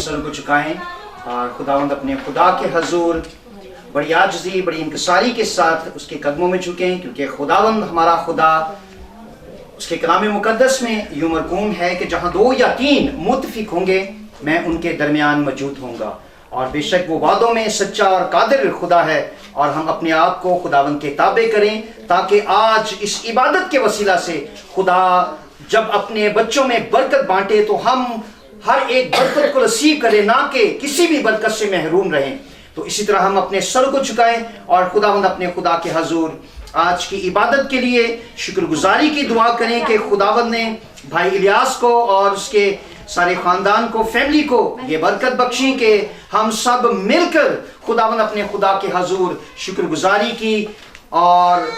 Sir को झुकाएं और खुदावंद अपने खुदा के हजूर बड़ी आजिज़ी बड़ी इंकसारी के साथ उसके कदमों में झुकें, क्योंकि खुदावंद हमारा खुदा उसके कलाम मुकद्दस में यूं मरकूम है कि जहाँ 2 या 3 मुत्तफिक होंगे मैं उनके दरमियान मौजूद होऊंगा। और बेशक वो वादों में सच्चा और कादिर खुदा है, और हम अपने आप को खुदावंद के ताबे करें, ताकि आज इस इबादत के वसीला से खुदा जब अपने बच्चों में बरकत बांटे तो हम हर एक बरकत को नसीब करें, ना कि किसी भी बरकत से महरूम रहें। तो इसी तरह हम अपने सर को झुकाएं और खुदावंद अपने खुदा के हजूर आज की इबादत के लिए शुक्रगुजारी की दुआ करें कि खुदावंद ने भाई इलियास को और उसके सारे खानदान को, फैमिली को ये बरकत बख्शी कि हम सब मिलकर खुदावंद अपने खुदा के हजूर शुक्रगुजारी की और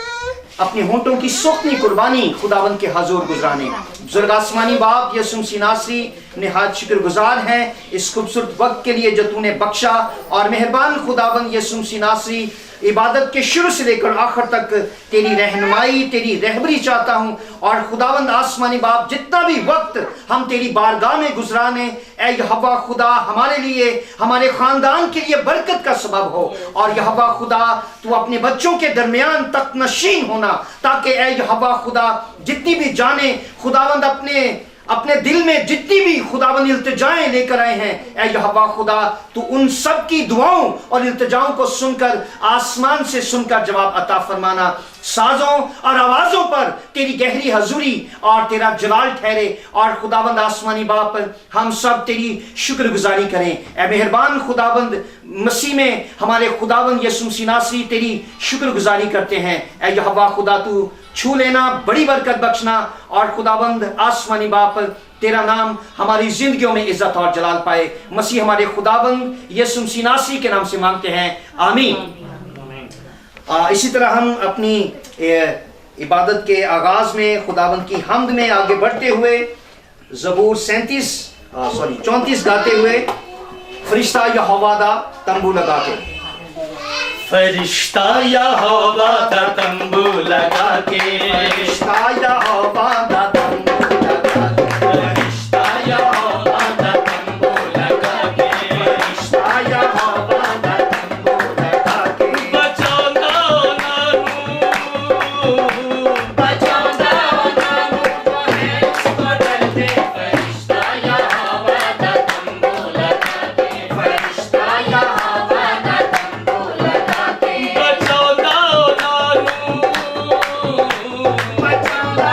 अपने होंठों की सोखनी कुर्बानी खुदावंद के हजूर गुजराने। बुजुर्ग आसमानी बाप यसुम मसीह नासरी निहायत शुक्रगुजार हैं इस खूबसूरत वक्त के लिए जो तूने बख्शा, और मेहरबान खुदावंद यसुम मसीह नासरी इबादत के शुरू से लेकर आखिर तक तेरी रहनुमाई तेरी रहबरी चाहता हूँ। और खुदावंद आसमानी बाप जितना भी वक्त हम तेरी बारगाह में गुजराने, ऐ यहोवा खुदा हमारे लिए हमारे खानदान के लिए बरकत का सबब हो। और यहोवा खुदा तू अपने बच्चों के दरमियान तक नशीन होना, ताकि ऐ यहोवा खुदा जितनी भी जाने खुदावंद अपने दिल में जितनी भी खुदावंद इल्तिजाएं लेकर आए हैं, ऐ यहोवा खुदा तू उन सब की दुआओं और इल्तिजाओं को सुनकर आसमान से सुनकर जवाब अता फरमाना। साजों और आवाजों पर तेरी गहरी हजूरी और तेरा जलाल ठहरे, और खुदावंद आसमानी बाप हम सब तेरी शुक्रगुजारी करें। ऐ मेहरबान खुदावंद मसीह में हमारे खुदावंद यसुम मसीह नासरी तेरी शुक्रगुजारी करते हैं। ऐ यहोवा खुदा तू छू लेना, बड़ी बरकत बख्शना, और खुदावंद आसमानी बाप तेरा नाम हमारी जिंदगियों में इज्जत और जलाल पाए। मसीह हमारे खुदावंद यसुम मसीह नासरी के नाम से मांगते हैं, आमीन। इसी तरह हम अपनी इबादत के आगाज में खुदावंद की हम्द में आगे बढ़ते हुए ज़बूर 34 गाते हुए फरिश्ता यहोवा दा तंबू लगा के, फरिश्ता यहोवा दा तंबू लगा के, फरिश्ता यहोवा दा तंबू लगा के, फरिश्ता यहोवा दा तंबू लगा के, फरिश्ता यहोवा दा तंबू लगा के, बचांदा नानू है इसको डरते, फरिश्ता यहोवा दा तंबू लगा के, फरिश्ता यहोवा दा तंबू लगा के, बचांदा नानू, बचांदा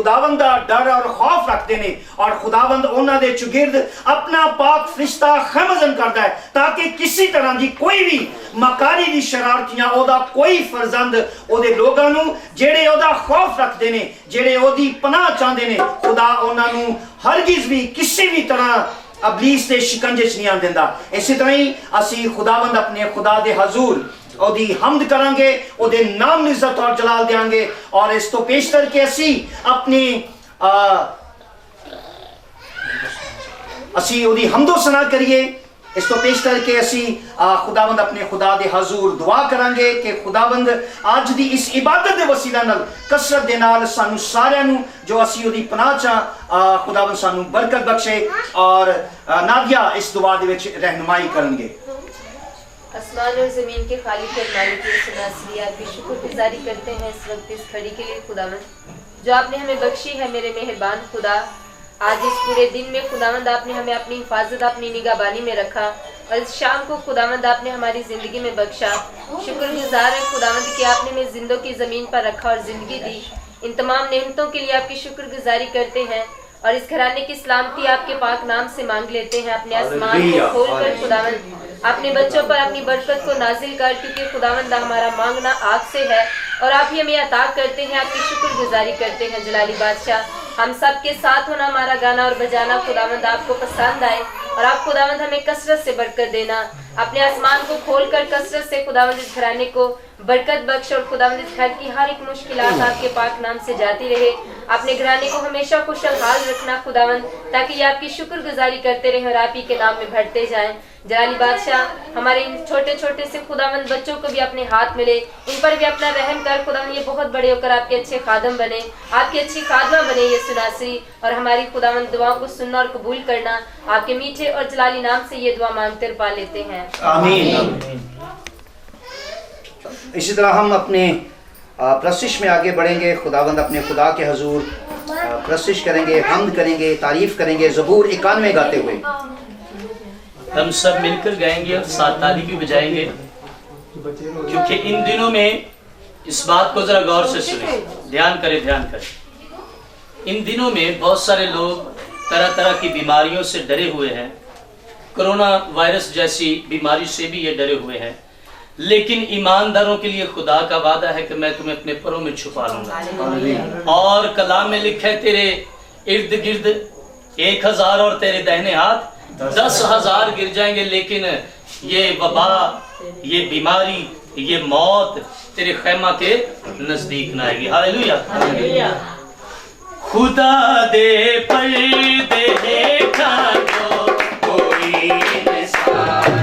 खुदावंद दा डर और खौफ रखते ने और खुदावंद उन्हां दे चुगिर्द अपना पाक फरिश्ता खैमजन करता है ताकि किसी तरह की कोई भी मकारी दी शरारतियां ओदा कोई फरजंद ओदे लोगां नू जेड़े ओदा खौफ रखते ने जेड़े ओदी पनाह चाहते ने खुदा उन्हां नू हरगिज भी किसी भी तरह अबलीस के शिकंजे च नहीं आन देंदा। इसी तरह ही असी खुदावंद अपने खुदा दे हजूर ओदी हम्द करांगे, ओदे नाम इज्जत और जलाल देंगे और इस तो पेशतर के असी अपनी असी ओदी हम्दो सना करिए। इस तो पेशतर के असी खुदावंद अपने खुदा दे हजूर दुआ करांगे कि खुदावंद आज दी इस इबादत दे वसीला नाल कसरत दे नाल सानू सारियां नू जो असी ओदी पनाह च खुदावंद सानू बरकत बख्शे और नादिया इस दुआ दे विच रहनुमाई करनगे। आसमान और ज़मीन के खालिक और मालिक सुनासरी आपकी शुक्रगुजारी करते हैं इस वक्त इस घड़ी के लिए खुदावंद जो आपने हमें बख्शी है। मेरे मेहरबान खुदा, आज इस पूरे दिन में खुदावंद आपने हमें अपनी हिफाजत अपनी निगहबानी में रखा और इस शाम को खुदावंद आपने हमारी ज़िंदगी में बख्शा। शुक्रगुजार है खुदावंद कि आपने हमें जिंदों की ज़मीन पर रखा और ज़िंदगी दी। इन तमाम नेमतों के लिए आपकी शुक्रगुजारी करते हैं और इस घराने की सलामती आपके पाक नाम से मांग लेते हैं। अपने आसमान को खोल कर खुदावंद अपने बच्चों पर अपनी बरकत को नाजिल कर, क्योंकि खुदावंद हमारा मांगना आप से है और आप ही हमें अता करते हैं। आपकी शुक्रगुजारी करते हैं जलाली बादशाह। हम सब के साथ होना, हमारा गाना और बजाना खुदावंद आपको पसंद आए और आप खुदावंद हमें कसरत से बरकत देना। अपने आसमान को खोलकर कसरत से खुदावंद इस घराने को बरकत बख्श और खुदावंद इस घर की हर एक मुश्किलात आपके पाक नाम से जाती रहे। अपने घराने को हमेशा खुशहाल रखना खुदावंद, ताकि ये आपकी शुक्रगुजारी करते रहे और आप ही के नाम में बढ़ते जाएं। जलाली बादशाह हमारे इन छोटे छोटे से खुदावंद बच्चों को भी अपने हाथ मिले, इन पर भी अपना रहम कर खुदावंद ये बहुत बड़े होकर आपके अच्छे खादम बने, आपकी अच्छी खादमा बने ये सुनासरी और हमारी खुदावंद दुआओं को सुनना और कबूल करना। आपके मीठे और जलाली नाम से ये दुआ मांगते और पा लेते हैं, आमीन। इसी तरह हम अपने प्रशिश में आगे बढ़ेंगे। खुदावंद अपने खुदा के हजूर प्रशिश करेंगे, हम्द करेंगे, तारीफ करेंगे ज़बूर 91 गाते हुए। हम सब मिलकर गाएंगे और साथ ताली भी बजाएंगे, क्योंकि इन दिनों में इस बात को जरा गौर से सुने, ध्यान करें। इन दिनों में बहुत सारे लोग तरह तरह की बीमारियों से डरे हुए हैं। कोरोना वायरस जैसी बीमारी से भी ये डरे हुए हैं, लेकिन ईमानदारों के लिए खुदा का वादा है कि मैं तुम्हें अपने परों में छुपा लूंगा। और कलाम में लिखा है तेरे इर्द गिर्द 1000 और तेरे दाहिने हाथ 10,000 गिर जाएंगे, लेकिन ये वबा, ये बीमारी, ये मौत तेरे खैमा के नजदीक ना आएगी। हालेलुया। खुदा दे पर्दे देखा तो कोई इंसान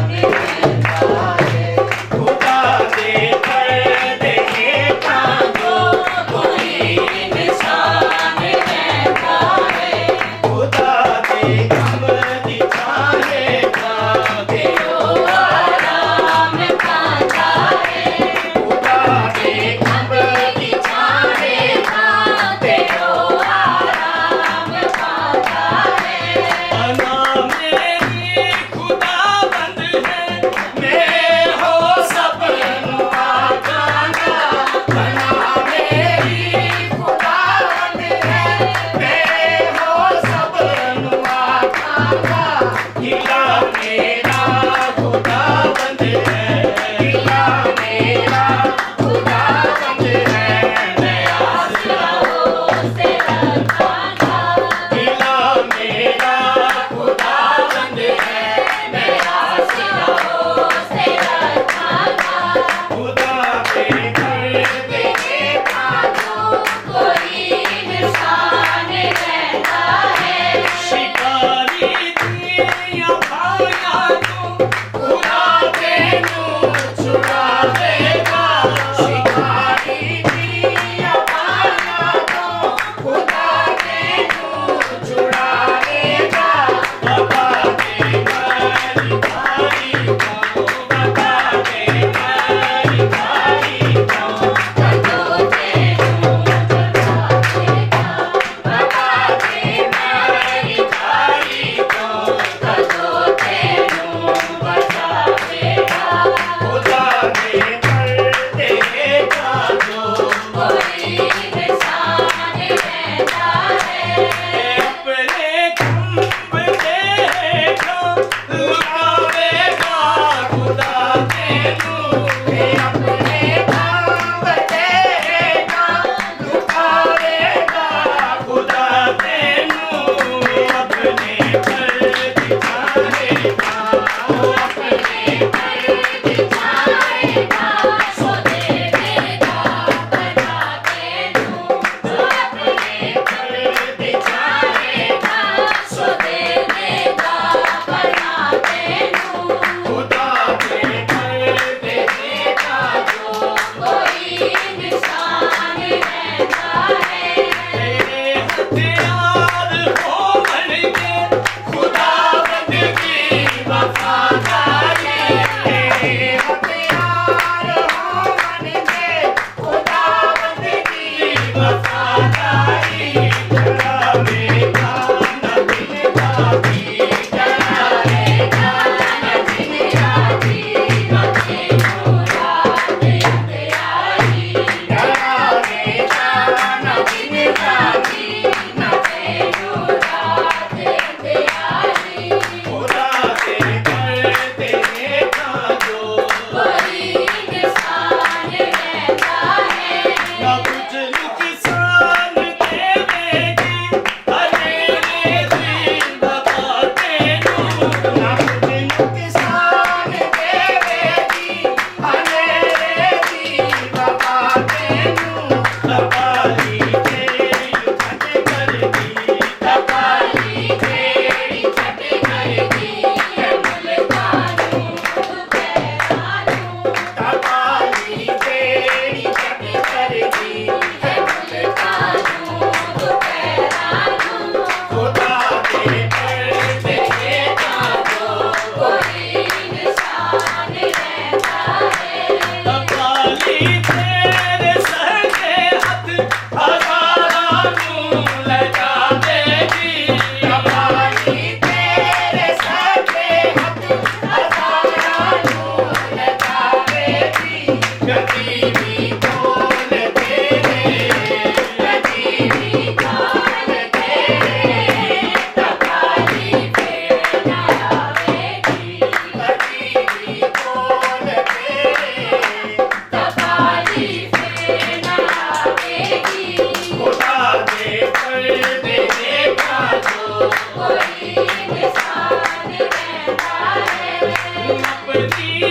अपनी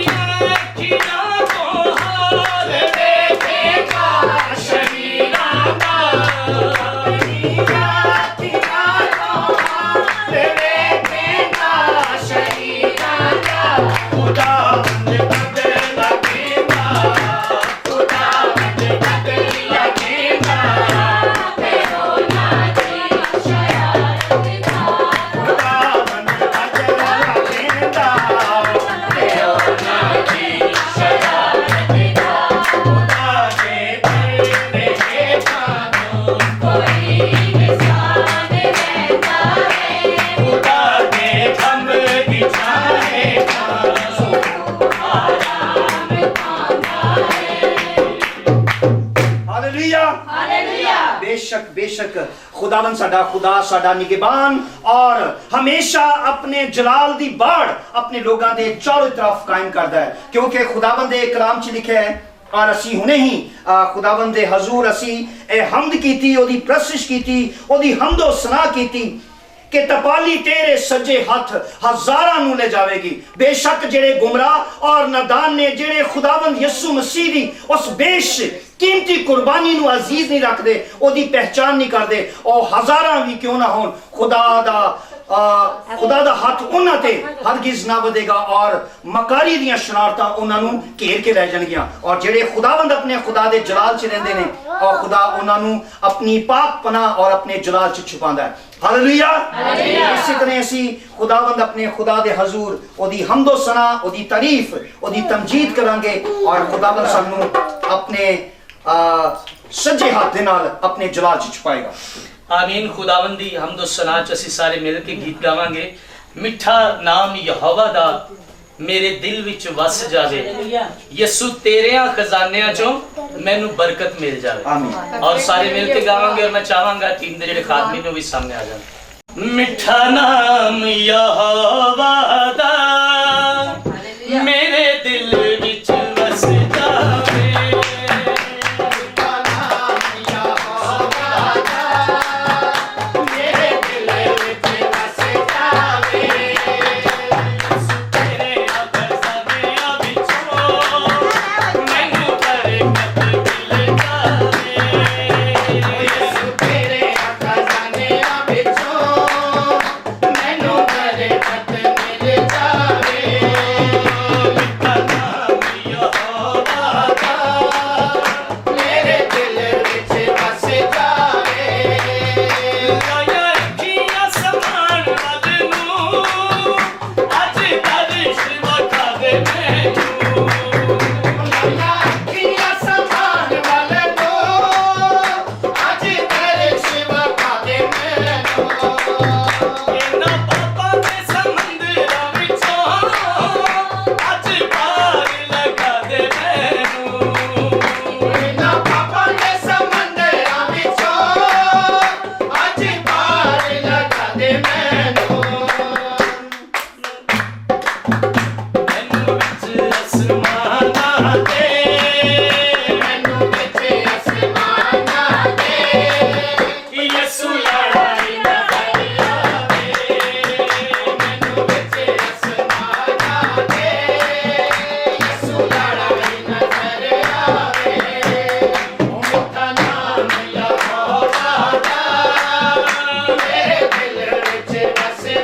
अखियां को हाल देखेगा शरीरा का, अपनी अखियां को हाल देखेगा शरीरा का। खुदावंद बदल लगेगा, खुदावंद बदल लगेगा, खुदावंद बदल लगेगा। हालेलुया। बेशक बेशक खुदावन साडा खुदा साडा निगहबान और हमेशा अपने जलाल दी बाड़ अपने लोगों के चारों तरफ कायम करता है, क्योंकि खुदावन दे कलाम च लिखा है और असी हुने ही खुदावन दे हजूर असी ए हमद कीती, ओदी प्रशंसा कीती, ओदी हमदो सना कीती कि तपाली तेरे सज्जे हाथ हजारां नू ले जावेगी। बेशक जेड़े गुमराह और नादान ने, जेड़े खुदावंद यसु मसीह दी उस बेश कीमती कुर्बानी नू अजीज नहीं रखदे, ओदी पहचान नहीं करदे, ओ हजारां भी क्यों ना होन, खुदा दा हाथ उन्हां ते हरगिज ना वधेगा और मकारी दियां शरारतां उन्हां नू घेर के लै जाणगियां। और जेड़े खुदावंद अपने खुदा दे जलाल च रहिंदे ने और खुदा उन्हां नू अपनी पाक पनाह और अपने जलाल च छुपांदा है। हालेलुया। इसी तरह असी खुदावंद अपने खुदा दे हजूर ओदी हमदो सना, ओदी तारीफ, ओदी तमजीद करांगे और खुदावंद सानू अपने सज्जे हाथ दे नाल अपने जलाल च छुपाएगा। आमीन। खुदावंदी हमदो सना च असी सारे मिल के गीत गावांगे। मिठा नाम यहोवा दा मेरे दिल विच वस जावे, यसु तेरेयां खजानियां चों मैनू बरकत मिल जावे। आमीन। और सारे मिल के गावांगे और मैं चाहांगा टीम दे जेड़े खादमी ने भी सामने आ जाए। मिठा नाम यहोवा दा मेरे दिल विच वस जावे, से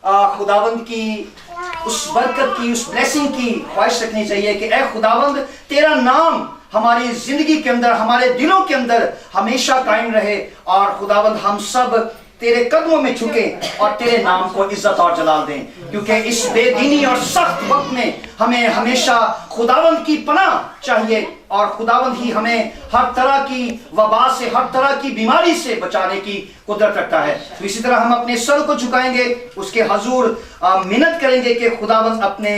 खुदावंद की उस बरकत की, उस ब्लेसिंग की ख्वाहिश रखनी चाहिए कि ऐ खुदावंद तेरा नाम हमारी जिंदगी के अंदर, हमारे दिलों के अंदर हमेशा कायम रहे, और खुदावंद हम सब तेरे कदमों में झुके और तेरे नाम को इज्जत और जलाल दें, क्योंकि इस बेदीनी और सख्त वक्त में हमें हमेशा खुदावंद की पनाह चाहिए, और खुदावंद ही हमें हर तरह की वबा से, हर तरह की बीमारी से बचाने की कुदरत रखता है। तो इसी तरह हम अपने सर को झुकाएंगे, उसके हजूर मिन्नत करेंगे कि खुदावंद अपने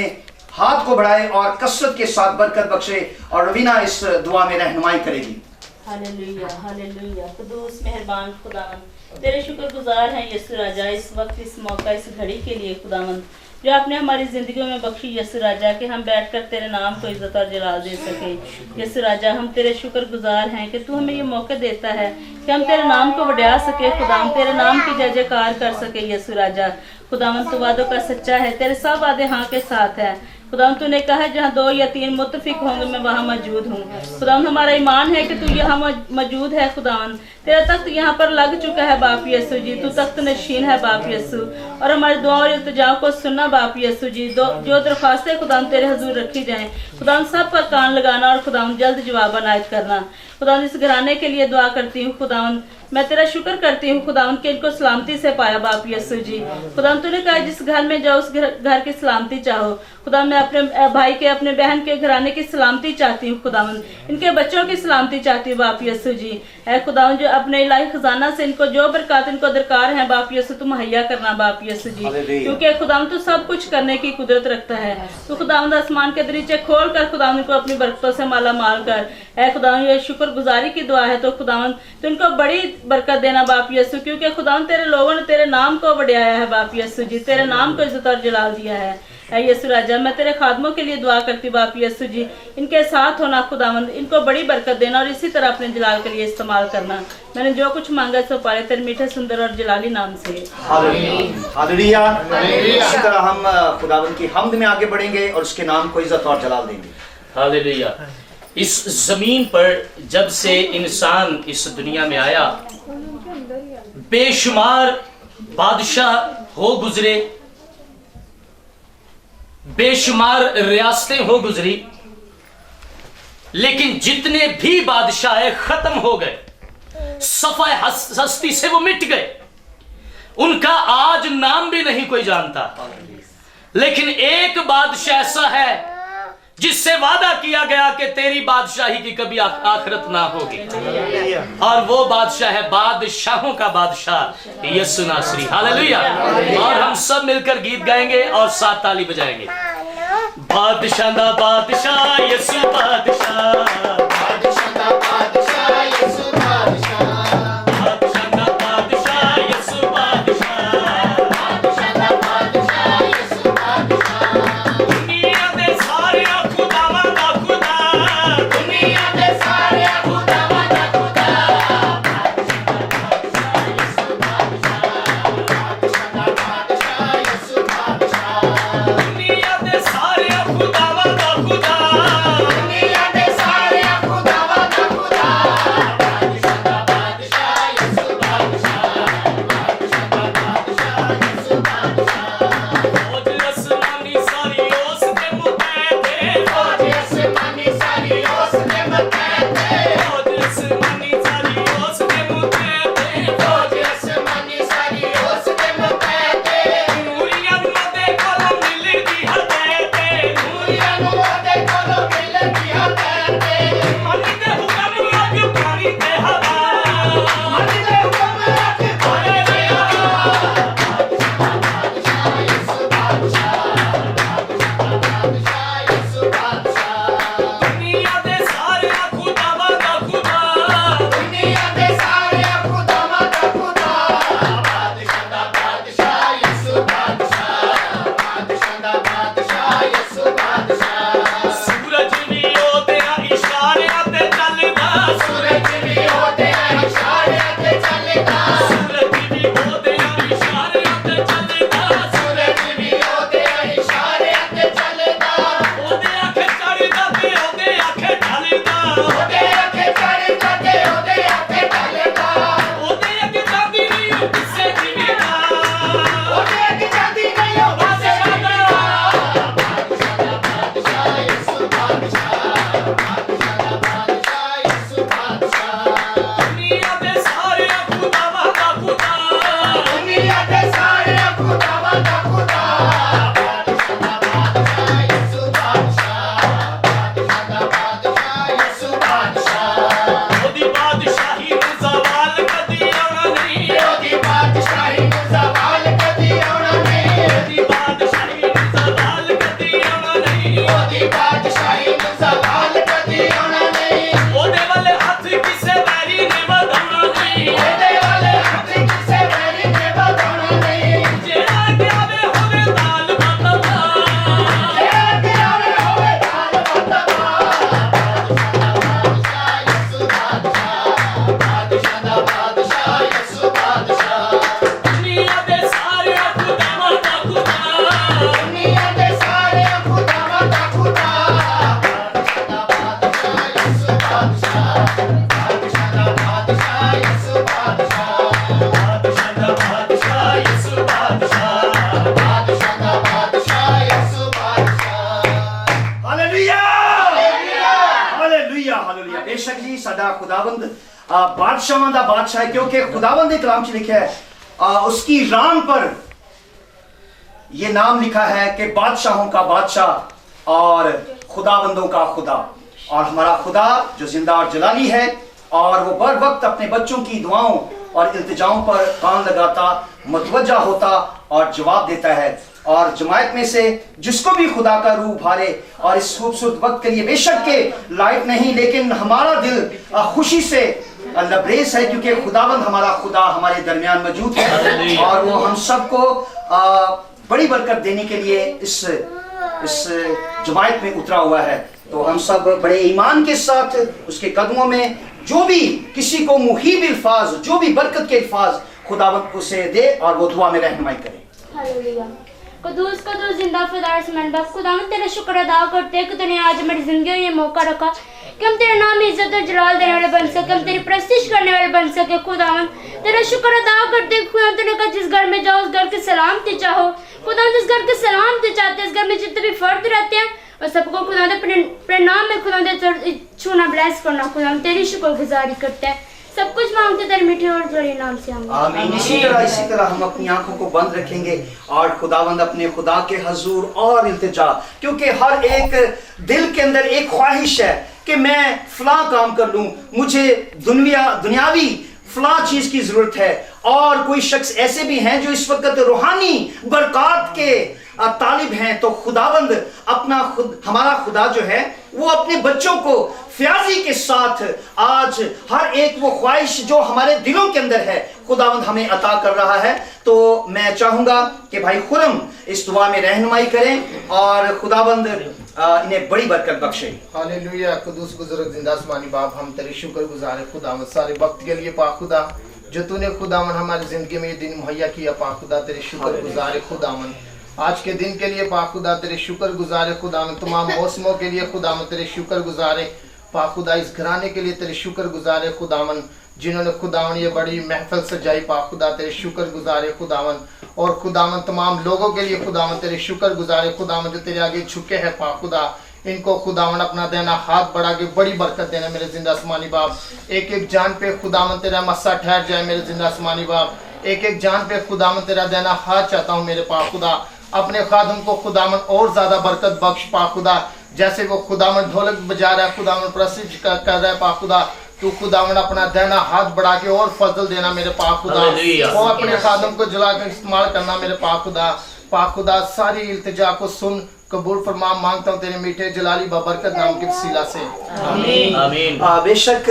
हाथ को बढ़ाए और कसरत के साथ बरकत बख्शे, और रवीना इस दुआ में रहनुमाई करेगी। Hallelujah, hallelujah. कुदूस मेहरबान खुदावंद, तेरे शुक्रगुजार हैं यीशु राजा, इस वक्त, इस मौका, इस घड़ी के लिए खुदावंद, जो आपने हमारी जिंदगियों में बख्शी यीशु राजा, कि हम बैठकर तेरे नाम को इज्जत और जलाल दे सके। यीशु राजा, हम तेरे शुक्रगुजार हैं कि तू हमें ये मौका देता है कि हम तेरे नाम को बढ़ा सके खुदावंद, तेरे नाम की जय जयकार कर सके। यीशु राजा खुदावंद, तू वादों का सच्चा है, तेरे सब वादे हाँ के साथ है खुदावंद। तूने कहा है जहाँ 2 या 3 मुत्तफिक होंगे मैं वहाँ मौजूद हूँ खुदावंद। हमारा ईमान है कि तू यहाँ मौजूद है खुदावंद। तेरा तख्त यहाँ पर लग चुका है बाप यीशु जी, तू तख्त नशीन है बाप यीशु, और हमारे दुआ और इल्तिजाओं को सुनना बाप यीशु जी। जो दरख्वास्तें खुदावंद तेरे हजूर रखी जाएं खुदावंद, सब पर कान लगाना और खुदावंद जल्द जवाब अनायत करना। खुदावंद, इस घराने के लिए दुआ करती हूँ खुदावंद, मैं तेरा शुक्र करती हूँ खुदावंद कि इनको सलामती से पाया बाप यीशु जी। खुदावंद, तूने कहा जिस घर में जाओ उस घर की सलामती चाहो खुदावंद। मैं अपने भाई के, अपने बहन के घराने की सलामती चाहती हूँ खुदावंद, इनके बच्चों की सलामती चाहती हूँ बाप यीशु जी। ऐ खुदावंद, जो अपने इलाही खजाना से इनको जो बरकत इनको दरकार है बाप यीशु, तू मुहैया करना बाप यीशु जी, क्योंकि खुदावंद तू सब कुछ करने की कुदरत रखता है। तो खुदावंद, आसमान के दरीचे खोल कर खुदावंद को अपनी बरकतों से माला माल कर। ऐ खुदावंद, ये शुक्रगुजारी की दुआ है, तो खुदावंद तो इनको बड़ी बरकत देना बाप यीशु, क्योंकि खुदावंद तेरे लोगों ने तेरे नाम को बढ़ाया है बाप यीशु जी, तेरे नाम को इज्जत और जलाल दिया है। ऐ यीशु राजा, मैं तेरे खादमों के लिए दुआ करती बाप यीशु जी, इनके साथ होना खुदावंद, इनको बड़ी बरकत देना और इसी तरह अपने जलाल के लिए इस्तेमाल करना। मैंने जो कुछ मांगा सो पाए तेरे मीठे, सुंदर और जलाली नाम से। हालेलुया। इसी तरह हम खुदावंद की हम्द में आगे बढ़ेंगे और उसके नाम को इज्जत और जलाल देंगे। हालेलुया। इस जमीन पर जब से इंसान इस दुनिया में आया, बेशुमार बादशाह हो गुजरे, बेशुमार रियासतें हो गुजरी, लेकिन जितने भी बादशाह खत्म हो गए, सफाए हस्ती से वो मिट गए, उनका आज नाम भी नहीं कोई जानता। लेकिन एक बादशाह ऐसा है जिससे वादा किया गया कि तेरी बादशाही की कभी आखिरत ना होगी, और वो बादशाह है बादशाहों का बादशाह यीशु नासरी। हालेलुया। और हम सब मिलकर गीत गाएंगे और साथ ताली बजाएंगे। बादशाह दा बादशाह यीशु बादशाह, बादशाह दा बादशाह यीशु बादशाह, बादशाह दा बादशाह यीशु बादशाह, बादशाह दा बादशाह यीशु बादशाह। दुनिया दे सारे खुदावां दा खुदा, दुनिया दे सारे खुदावां दा खुदा, बादशाह यीशु बादशाह, बादशाह दा बादशाह यीशु बादशाह। दुनिया दे सारे खुदावां दा खुदा, दुनिया दे सारे ओदी बादशाही नु सवाल कदी आना नहीं ओदे वाले हथ किसे बैरी ने वधाना नहीं ओदे वाले हाथ किसे बैरी ने बताना नहीं जेड़ा के आवे होवे दाल मतबा जेड़ा के आवे होवे दाल मतबा बादशाह यसु बादशाह बादशाह दा बादशाह यसु बादशाह दुनिया दे सारे खुदावां दा खुदा दुनिया दे सारे खुदावां दा खुदा बादशाह दा बादशाह यसु बादशाह बादशाह दा बादशाह यसु बादशाह बादशाह दा बादशाह यसु बादशाह बादशाह दा बादशाह यसु बादशाह हालेलुया हालेलुया हालेलुया। बेशक जी साडा खुदावंद बादशाहां दा बादशाह है, क्योंकि खुदावंद ने कलाम च लिखा है उसकी रान पर ये नाम लिखा है कि बादशाहों का बादशाह और खुदावंदों का खुदा। और हमारा खुदा जो जिंदा और जलाली है और वो बर वक्त अपने बच्चों की दुआओं और इल्तिजाओं पर कान लगाता, मुतवज्जा होता और जवाब देता है। और जमायत में से जिसको भी खुदा का रूह भारे और इस खूबसूरत वक्त के लिए बेशक के लायक नहीं, लेकिन हमारा दिल खुशी से लबरेज है, क्योंकि खुदावंद हमारा खुदा हमारे दरमियान मौजूद है और वो हम सबको बड़ी बरकत देने के लिए इस जमायत में उतरा हुआ है। तो हम सब बड़े ईमान के साथ उसके कदमों में जो भी किसी को मुहीब अल्फाज, जो भी बरकत के अल्फाज खुदावंद उसे दे और वो दुआ में रहनुमाई करे। हालेलुया। कदूस कदूस जिंदा फिदार समान बाप खुदावंद तेरा शुक्र अदा करते हैं कि तूने आज हमारी जिंदगी में ये मौका रखा कि हम तेरे नाम में इज्जत और जलाल देने वाले बन सके, हम तेरी प्रस्तिश करने वाले बन सके। खुदावंद तेरा शुक्र अदा करते हैं खुदा, तूने कहा जिस घर में जाओ उस घर की सलामती चाहो। खुदा जिस घर की सलामती चाहते हैं, इस घर में जितने भी फर्द रहते हैं और सबको खुदा अपने नाम में खुदा छूना ब्लेस करना। खुदा तेरी शुक्रगुजारी करते हैं, सब कुछ मांगते तेरे मीठे और बड़े नाम से हम आमीन। इसी तरह हम अपनी आंखों को बंद रखेंगे और खुदावंद अपने खुदा के हजूर और इल्तिजा, क्योंकि हर एक दिल के अंदर एक ख्वाहिश है कि मैं फला काम कर लूं, मुझे दुनियावी फला चीज की जरूरत है। और कोई शख्स ऐसे भी हैं जो इस वक्त रूहानी बरकत के तालिब हैं। तो खुदावंद हमारा खुदा जो है वो अपने बच्चों को फ्याजी के साथ आज हर एक वो ख्वाहिश जो हमारे दिलों के अंदर है खुदावंद हमें अता कर रहा है। तो मैं चाहूंगा कि भाई खुरम इस दुआ में रहनुमाई करें और खुदावंद इन्हें बड़ी बरकत बख्शे। हालेलुया। कुदूस बुजुर्ग जिंदा आसमानी बाप, हम तेरे शुक्रगुजार है खुदावंद सारे वक्त के लिए पाक खुदा जो तूने खुदावंद हमारी जिंदगी में ये दिन मुहैया किया। पाक खुदा तेरे शुक्रगुजार है खुदावंद आज के दिन के लिए। पाक खुदा तेरे शुक्रगुजार है खुदावंद तमाम मौसमों के लिए खुदावंद तेरे शुक्रगुजार है। पाक खुदा इस घराने के लिए तेरे शुक्रगुजार है खुदावंद जिन्होंने खुदावंद ये बड़ी महफिल सजाई। पाक खुदा तेरे शुक्रगुजार है खुदावंद और खुदावंद तमाम लोगों के लिए खुदावंद तेरे शुक्रगुजार है खुदावंद जो तेरे आगे झुके हैं। पाक खुदा इनको खुदावंद अपना देना हाथ बढ़ा के बड़ी बरकत देना मेरे जिंदा आसमानी बाप। एक एक जान पे खुदावंद तेरा मस्सा ठहर जाए मेरे जिंदा आसमानी बाप। एक एक जान पे खुदावंद तेरा देना हाथ चाहता हूँ मेरे पाक खुदा। अपने खादम को खुदावंद और ज्यादा बरकत बख्श पाक खुदा। जैसे वो खुदावंद ढोलक बजा रहा है खुदावंद प्रसिद्ध कर रहा है पाक खुदा, तू खुदावंद अपना देना हाथ बढ़ा के और फजल देना मेरे पाक खुदा। वो अपने खादम को जला कर इस्तेमाल करना मेरे पाक खुदा। पाक खुदा सारी इल्तिजा को सुन कबूल फरमा मांगता हूँ तेरे मीठे जलाली बाबरकत नाम के वसीला से आमीन आमीन। बेशक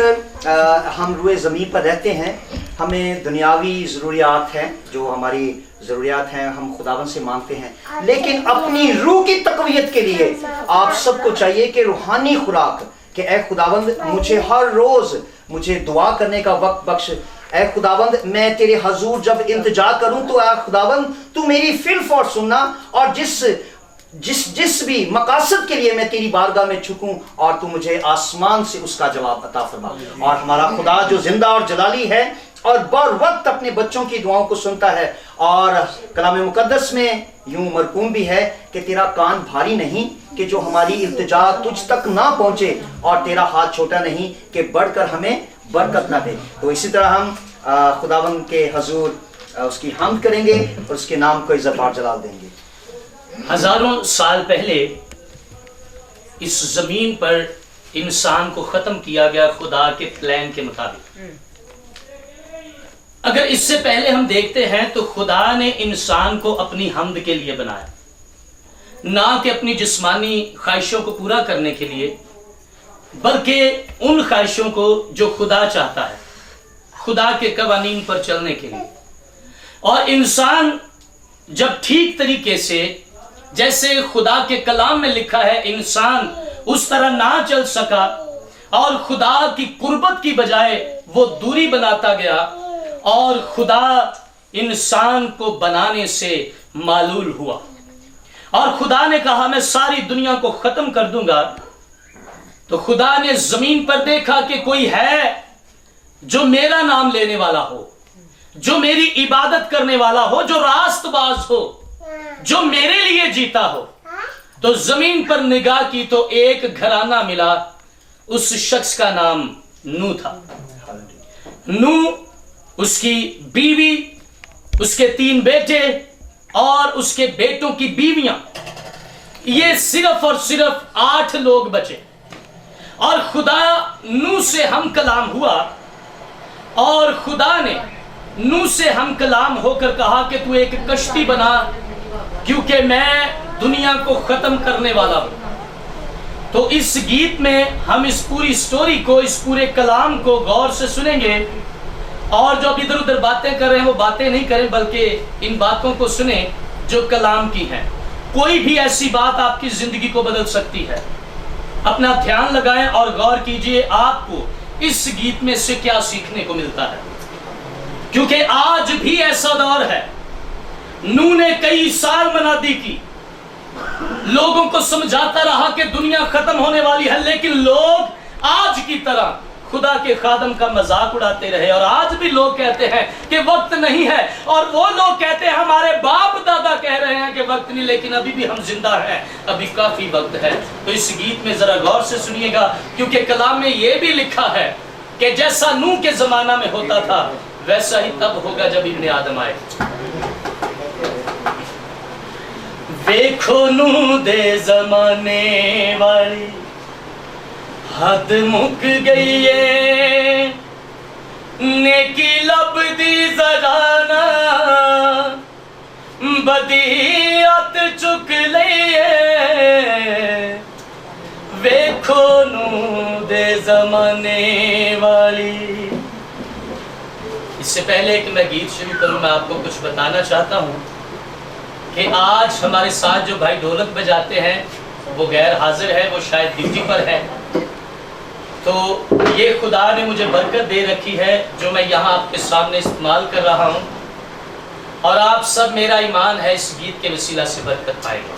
हम रुए ज़मीन पर रहते हैं, हमें दुनियावी ज़रूरियात हैं, जो हमारी ज़रूरियात हैं हम खुदावन से मांगते हैं, लेकिन अपनी रूह की तक़वियत के लिए आप सबको चाहिए कि रूहानी खुराक कि ऐ खुदावंद मुझे हर रोज़ मुझे दुआ करने का वक्त बख्श। ऐ खुदावंद मैं तेरे हजूर जब इंतजा करूं तो ऐ खुदावंद तू मेरी फिल्फ और सुनना, और जिस भी मकासद के लिए मैं तेरी बारगाह में झुकूं और तू मुझे आसमान से उसका जवाब अता फरमा। और हमारा खुदा जो जिंदा और जलाली है और बर वक्त अपने बच्चों की दुआओं को सुनता है, और कलाम मुकद्दस में यूं मरकूम भी है कि तेरा कान भारी नहीं कि जो हमारी इल्तिजा तुझ तक ना पहुंचे, और तेरा हाथ छोटा नहीं कि बढ़कर हमें बरकत ना दे। तो इसी तरह हम खुदावंद के हजूर उसकी हम्द करेंगे और उसके नाम को इज्जत और जलाल देंगे। हजारों साल पहले इस जमीन पर इंसान को खत्म किया गया खुदा के प्लान के मुताबिक। अगर इससे पहले हम देखते हैं तो खुदा ने इंसान को अपनी हम्द के लिए बनाया, ना कि अपनी जिस्मानी ख्वाहिशों को पूरा करने के लिए, बल्कि उन ख्वाहिशों को जो खुदा चाहता है, खुदा के कवानीन पर चलने के लिए। और इंसान जब ठीक तरीके से, जैसे खुदा के कलाम में लिखा है, इंसान उस तरह ना चल सका और खुदा की कुर्बत की बजाय वो दूरी बनाता गया, और खुदा इंसान को बनाने से मालूल हुआ और खुदा ने कहा मैं सारी दुनिया को खत्म कर दूंगा। तो खुदा ने जमीन पर देखा कि कोई है जो मेरा नाम लेने वाला हो, जो मेरी इबादत करने वाला हो, जो रास्तबाज हो, जो मेरे लिए जीता हो। तो जमीन पर निगाह की तो एक घराना मिला, उस शख्स का नाम नूह था। नूह, उसकी बीवी, उसके 3 बेटे और उसके बेटों की बीवियां, ये सिर्फ और सिर्फ 8 लोग बचे। और खुदा नूह से हम कलाम हुआ और खुदा ने नूह से हम कलाम होकर कहा कि तू एक कश्ती बना, क्योंकि मैं दुनिया को खत्म करने वाला हूं। तो इस गीत में हम इस पूरी स्टोरी को, इस पूरे कलाम को गौर से सुनेंगे, और जो अब इधर उधर बातें कर रहे हैं वो बातें नहीं करें, बल्कि इन बातों को सुने जो कलाम की हैं। कोई भी ऐसी बात आपकी जिंदगी को बदल सकती है। अपना ध्यान लगाएं और गौर कीजिए आपको इस गीत में से क्या सीखने को मिलता है, क्योंकि आज भी ऐसा दौर है। नूह ने कई साल मनादी की, लोगों को समझाता रहा कि दुनिया खत्म होने वाली है, लेकिन लोग आज की तरह खुदा के खादम का मजाक उड़ाते रहे। और आज भी लोग कहते हैं कि वक्त नहीं है, और वो लोग कहते हैं, हमारे बाप दादा कह रहे हैं कि वक्त नहीं, लेकिन अभी भी हम जिंदा हैं, अभी काफी वक्त है। तो इस गीत में जरा गौर से सुनिएगा, क्योंकि कलाम में यह भी लिखा है कि जैसा नूह के जमाना में होता था वैसा ही तब होगा जब इब्ने आदम आए। वेखो नूह दे जमाने वाली हद मुक गई है, नेकी लब दी जराना बदीअत चुक लिए। वेखो नूह दे जमाने वाली। इससे पहले कि मैं गीत शुरू करूं, मैं आपको कुछ बताना चाहता हूं कि आज हमारे साथ जो भाई ढोलक बजाते हैं वो गैर हाजिर है, वो शायद ड्यूटी पर है। तो ये खुदा ने मुझे बरकत दे रखी है जो मैं यहाँ आपके सामने इस्तेमाल कर रहा हूँ, और आप सब, मेरा ईमान है, इस गीत के वसीला से बरकत पाएगा।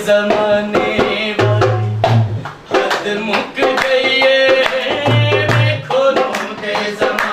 जमाने वाली हद मुक गई है, देखो नूह दे जमाने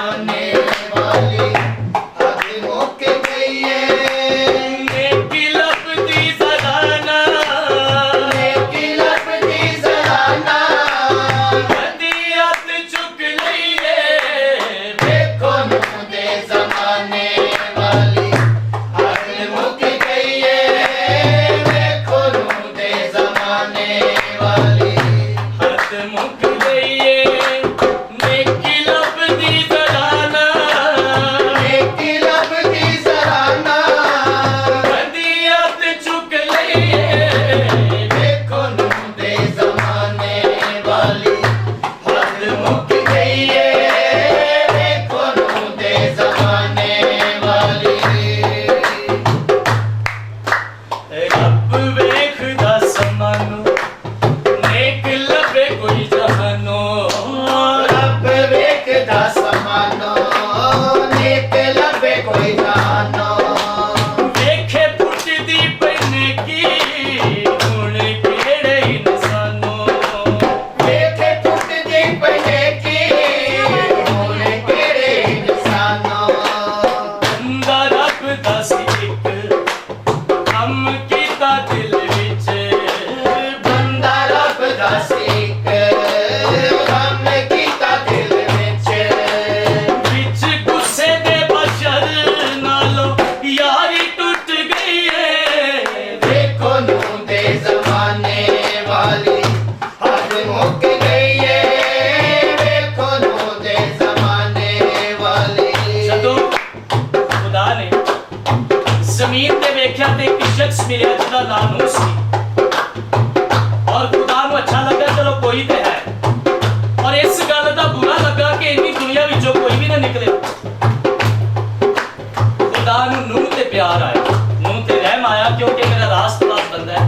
शख्स मिले जिसका नाम सी और खुदा को अच्छा लगा चलो कोई तो है और इस गल का बुरा लगा कि इन्नी दुनिया विचों कोई भी ना निकले। खुदा नूह ते प्यार आया, नूह ते रहम आया क्योंकि मेरा रास्त पास बंदा है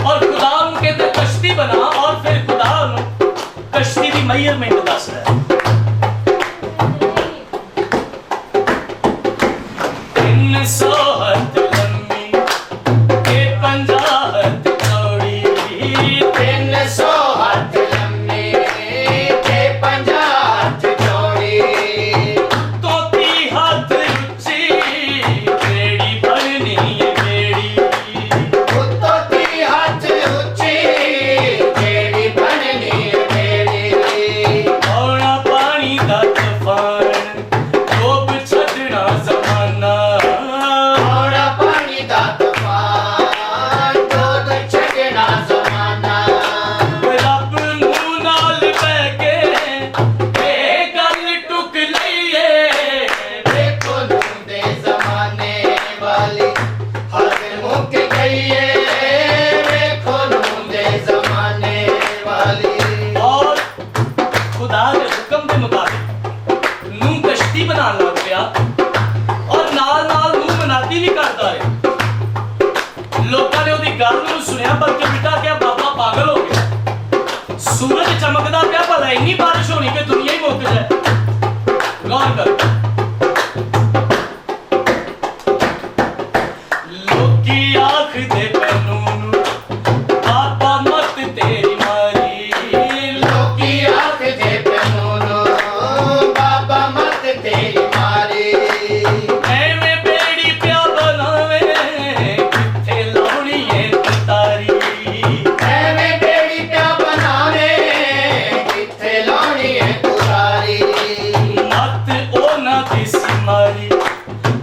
और खुदा कहते कश्ती बना और फिर खुदा कश्ती की मेजरमेंट दस है। 300 हथ लंबी के 50 हथ चौड़ी, 300 हथ लंबी के 50 हथ चौड़ी, 33 हथ ऊंची बेड़ी भरनी है बेड़ी, 33 हथ ऊंची बेड़ी बननी है बेड़ी, औना पानी दा तूफान डोब छड़ना जमाना, औड़ा पानी दा तूफान डोब छड़ना जमाना, रब नूं नाल बह के ए गल टुक लईए, देखो नूह दे जमाने वाली हद मुक गई है, देखो नूह दे जमाने वाली। और खुदा के हुक्म के मुताबिक नूह कश्ती बनाने लग गया और नाल नाल नूह मनाती भी करता है। लोगों ने उसकी गल नूं सुनिया बल्कि बेटा क्या बाबा पागल हो गया, सूरज चमकदा पिया भला इन्नी बारिश होनी कि दुनिया ही मुक जाए। गौर कर लोकी आखदे पैनू बाबा मत तेरी मारी, लोकी आख दे पैनूनो बाबा मत तेरी मारी, एवें बेड़ी पिया बनावे किथे लाउणी है तारी, एवें बेड़ी क्या बनावे किथे लाउणी है तुरारी, मत ओ ना दिसी मारी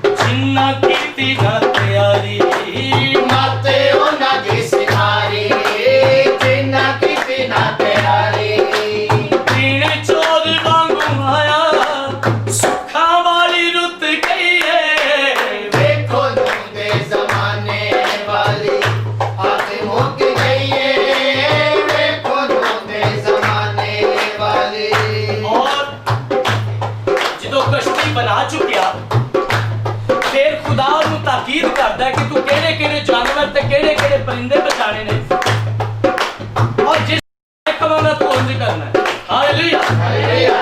जिन्ना कीती ना तैयारी, मत ओना दी सिनारी जिन्ना की ना तैयारी, दिन चोर वांगू आया सुखा वाली रुत गई है, देखो नूह दे जमाने वाली हद मुक गई है, देखो नूह दे जमाने वाली। और जो कश्ती बना चुकिया फिर खुदा ਨੂੰ ਤਾਕੀਦ ਕਰਦਾ ਕਿ ਤੂੰ ਕਿਹੜੇ ਕਿਹੜੇ ਜਾਨਵਰ ਤੇ ਕਿਹੜੇ ਕਿਹੜੇ ਪਰਿੰਦੇ ਬਚਾਣੇ ਨੇ और जिस कमाना तू उंज करना है। Hallelujah hallelujah.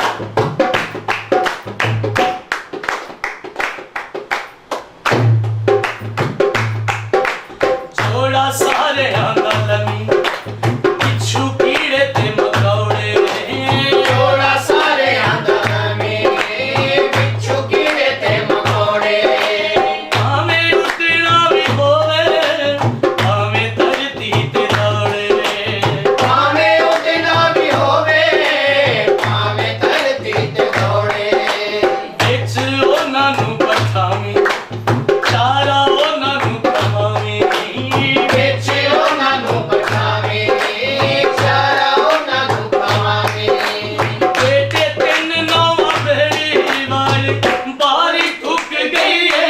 जोड़ा सारे आंगलमी बिच्छू कीड़े ते मकौड़े, जोड़ा सारे आंगन में बिच्छू कीड़े ते मकोड़े, हमें उठना भी होवे हमें धरती ते दौड़े, भावें उड़ना भी होवे भावें धरती ते दौड़े, बिच ओना नु पठावी चारा ओना नु कमावी, बिच ओना नू पठावे चारा ओना नू खवावे, बेटे तीन नौवा बेड़ी वाली बारी थुक गई है,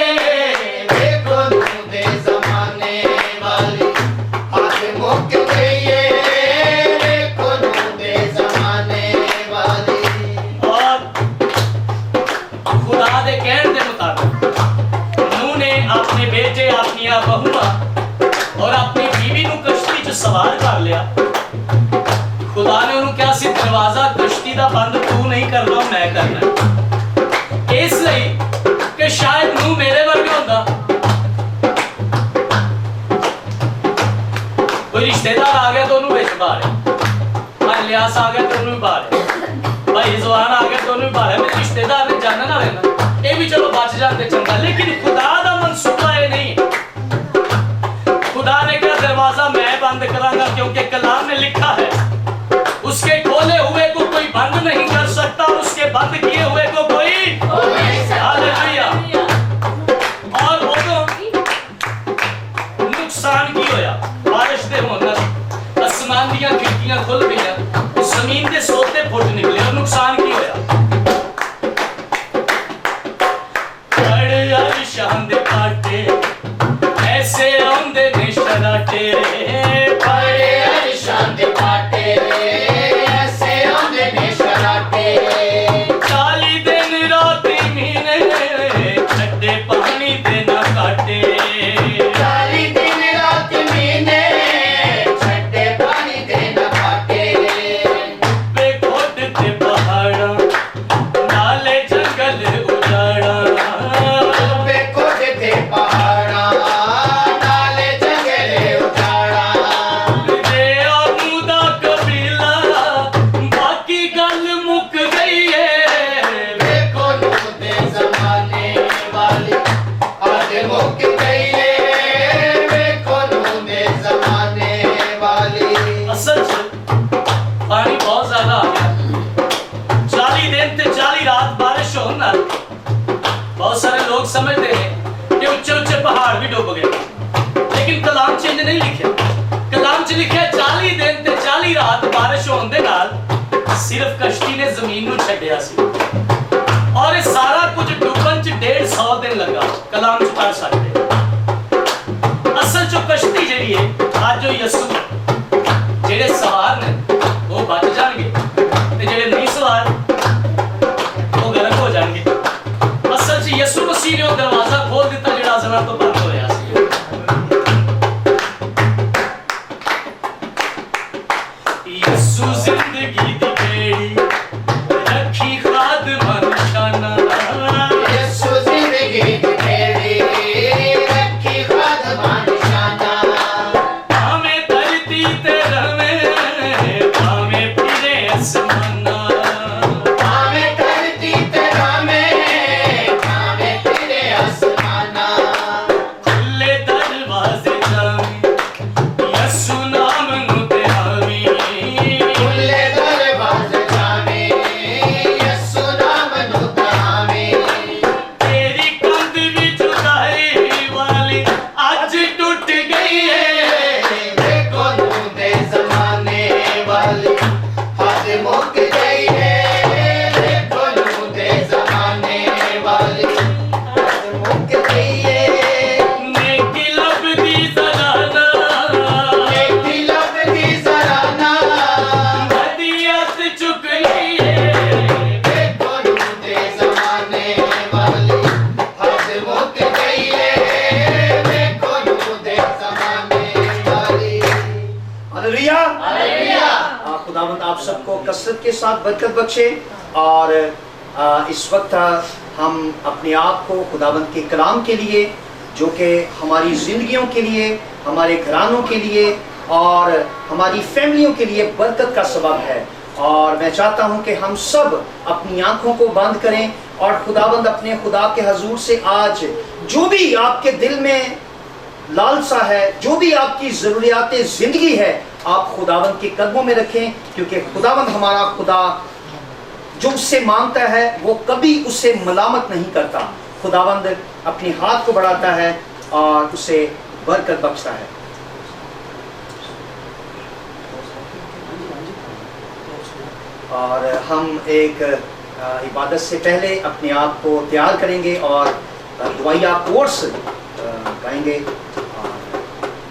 देखो नूह दे जमाने वाली हद मुक गई है, देखो नूह दे जमाने वाली। और खुदा दे कहने के मुताबिक नूह ने अपने बेटे अपनी बहुआ और अपनी बीवी नु कश्ती च सवार कर लिया। खुदा ने उन्होंने क्या सी दरवाजा कश्ती दा बंद तू नहीं करना मैं करना, इसलिए कि शायद नूह मेरे वर्गे होंदा, कोई रिश्तेदार आ गया तो उन्होंने विच बारे, भाई लियास आ गया तो उन्होंने बारे, भाई जवान आ गया तो उन्होंने बारे, मेरे रिश्तेदार ने जानना ना लेना ये भी चलो बच जाते चंगा, लेकिन खुदा दा मंसूबा ये नहीं है। खुदा ने कहा दरवाजा मैं बंद करांगा क्योंकि कलाम में लिखा है उसके खोले हुए को कोई बंद नहीं कर सकता, उसके बंद किए हुए को कोई हालेलुया। और वो नुकसान की होया बारिश दे होना आसमान दियां खिड़कियां खुल गईयां, जमीन के सोते फुट निकले और नुकसान की होया बड़े अरशान दे काटे पाटे बड़े अरशां दे पाटे ऐसे आंदे ने शराटे 40 दिन रात महीने छड्डे पानी दे ना काटे 40 दिन रात महीने छड्डे पानी दे ना काटे बे घोट ते पहाड़ा नाले जंगल उजाड़ा बेकोट ते पहाड़ा नाले जंगल उजाड़ा रे आमूदा कबीला बाकी गल मुक गई है देखो नू दे जमाने वाली आज मुक गई है देखो नू दे जमाने वाली असल च पानी बहुत ज्यादा आ गया 40 दिन ते 40 रात बारिश होने नाल बहुत सारे लोग समझते हैं कि उच्चे उच्चे पहाड़ भी डूब गए लेकिन कलाम च इंज नहीं लिखा कलाम च लिखा 40 दिन ते 40 रात बारिश होने दे नाल सिर्फ कश्ती ने जमीन नू छड्डिया सी और ये सारा कुछ डूबन च 150 दिन लगा कलाम च पढ़ सकते असल च कश्ती जेड़ी है आज जो यसू जेड़े सवार ने वो बच जाएंगे ते जेड़े नहीं सवार वो गलत हो जाएंगे असल च यसू मसीह ने वो दरवाजा खोल दिता जेड़ा अज़ला तो बंद होया सी यसू जिंदगी दी बेड़ी रखी खादमा निशाना यीशु जिंदगी दी बेड़ी रखी खादमा निशाना भावें धरती ते रवे भावें फिरे आसमाना भावें धरती ते रवे भावें फिरे आसमाना खुले दरवाजे जावे यसू नाम नु ते आवी खुले दरवाजे जावे यीशु नाम नू तावे तेरी कंध भी जुदाई वाली आज टूट गई है देखो नू दे जमाने वाली आज मुक गई है देखो नू दे जमाने वाली आज मुक गई है नेकी लबदी जलाना देखी लबदी जराना हदियत चुक ली है देखो नू दे जमाने वाली आज मुक गई है देखो नू दे जमाने वाली हालेलुया हालेलुया खुदावंद आप सबको कसरत के साथ बरकत बख्शे और इस वक्त हम अपने आप को खुदावंद के कलाम के लिए जो कि हमारी ज़िंदगियों के लिए हमारे घरानों के लिए और हमारी फैमिलियों के लिए बरकत का सबब है और मैं चाहता हूं कि हम सब अपनी आंखों को बंद करें और खुदावंद अपने खुदा के हजूर से आज जो भी आपके दिल में लालसा है जो भी आपकी ज़रूरियात ज़िंदगी है आप खुदावंद के कदमों में रखें क्योंकि खुदावंद हमारा खुदा जो उससे मांगता है वो कभी उससे मलामत नहीं करता खुदावंद अपने हाथ को बढ़ाता है और उसे बरकत बख्शता है और हम एक इबादत से पहले अपने आप को तैयार करेंगे और दुआया कोर्स गाएंगे और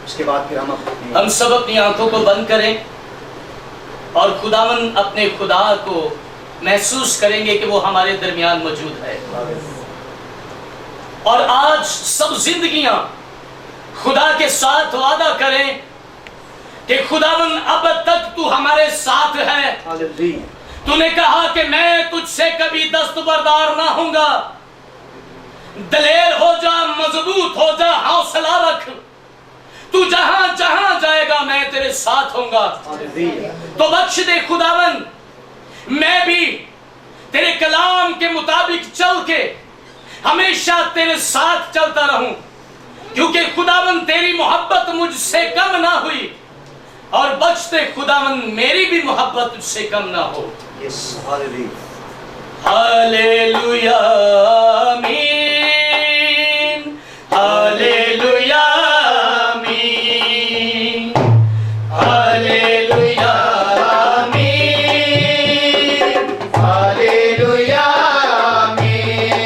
उसके बाद फिर हम सब अपनी आंखों को बंद करें और खुदावन अपने खुदा को महसूस करेंगे कि वो हमारे दरमियान मौजूद है और आज सब जिंदगियां खुदा के साथ वादा करें कि खुदावन अब तक तू हमारे साथ है हालेलुया तूने कहा कि मैं तुझसे कभी दस्तबरदार ना होऊंगा दलेर हो जा मजबूत हो जा हौसला रख तू जहां जहां जाएगा मैं तेरे साथ होऊंगा तो बख्श दे खुदावन मैं भी तेरे कलाम के मुताबिक चल के हमेशा तेरे साथ चलता रहूं क्योंकि खुदावन तेरी मोहब्बत मुझसे कम ना हुई और बख्शते खुदावन मेरी भी मोहब्बत तुझसे कम ना हो यस हालेलुया हालेलुया आमीन हालेलुया आमीन हालेलुया आमीन हालेलुया आमीन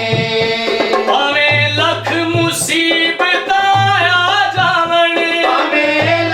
भावें लख मुसीबत आ जावण हमें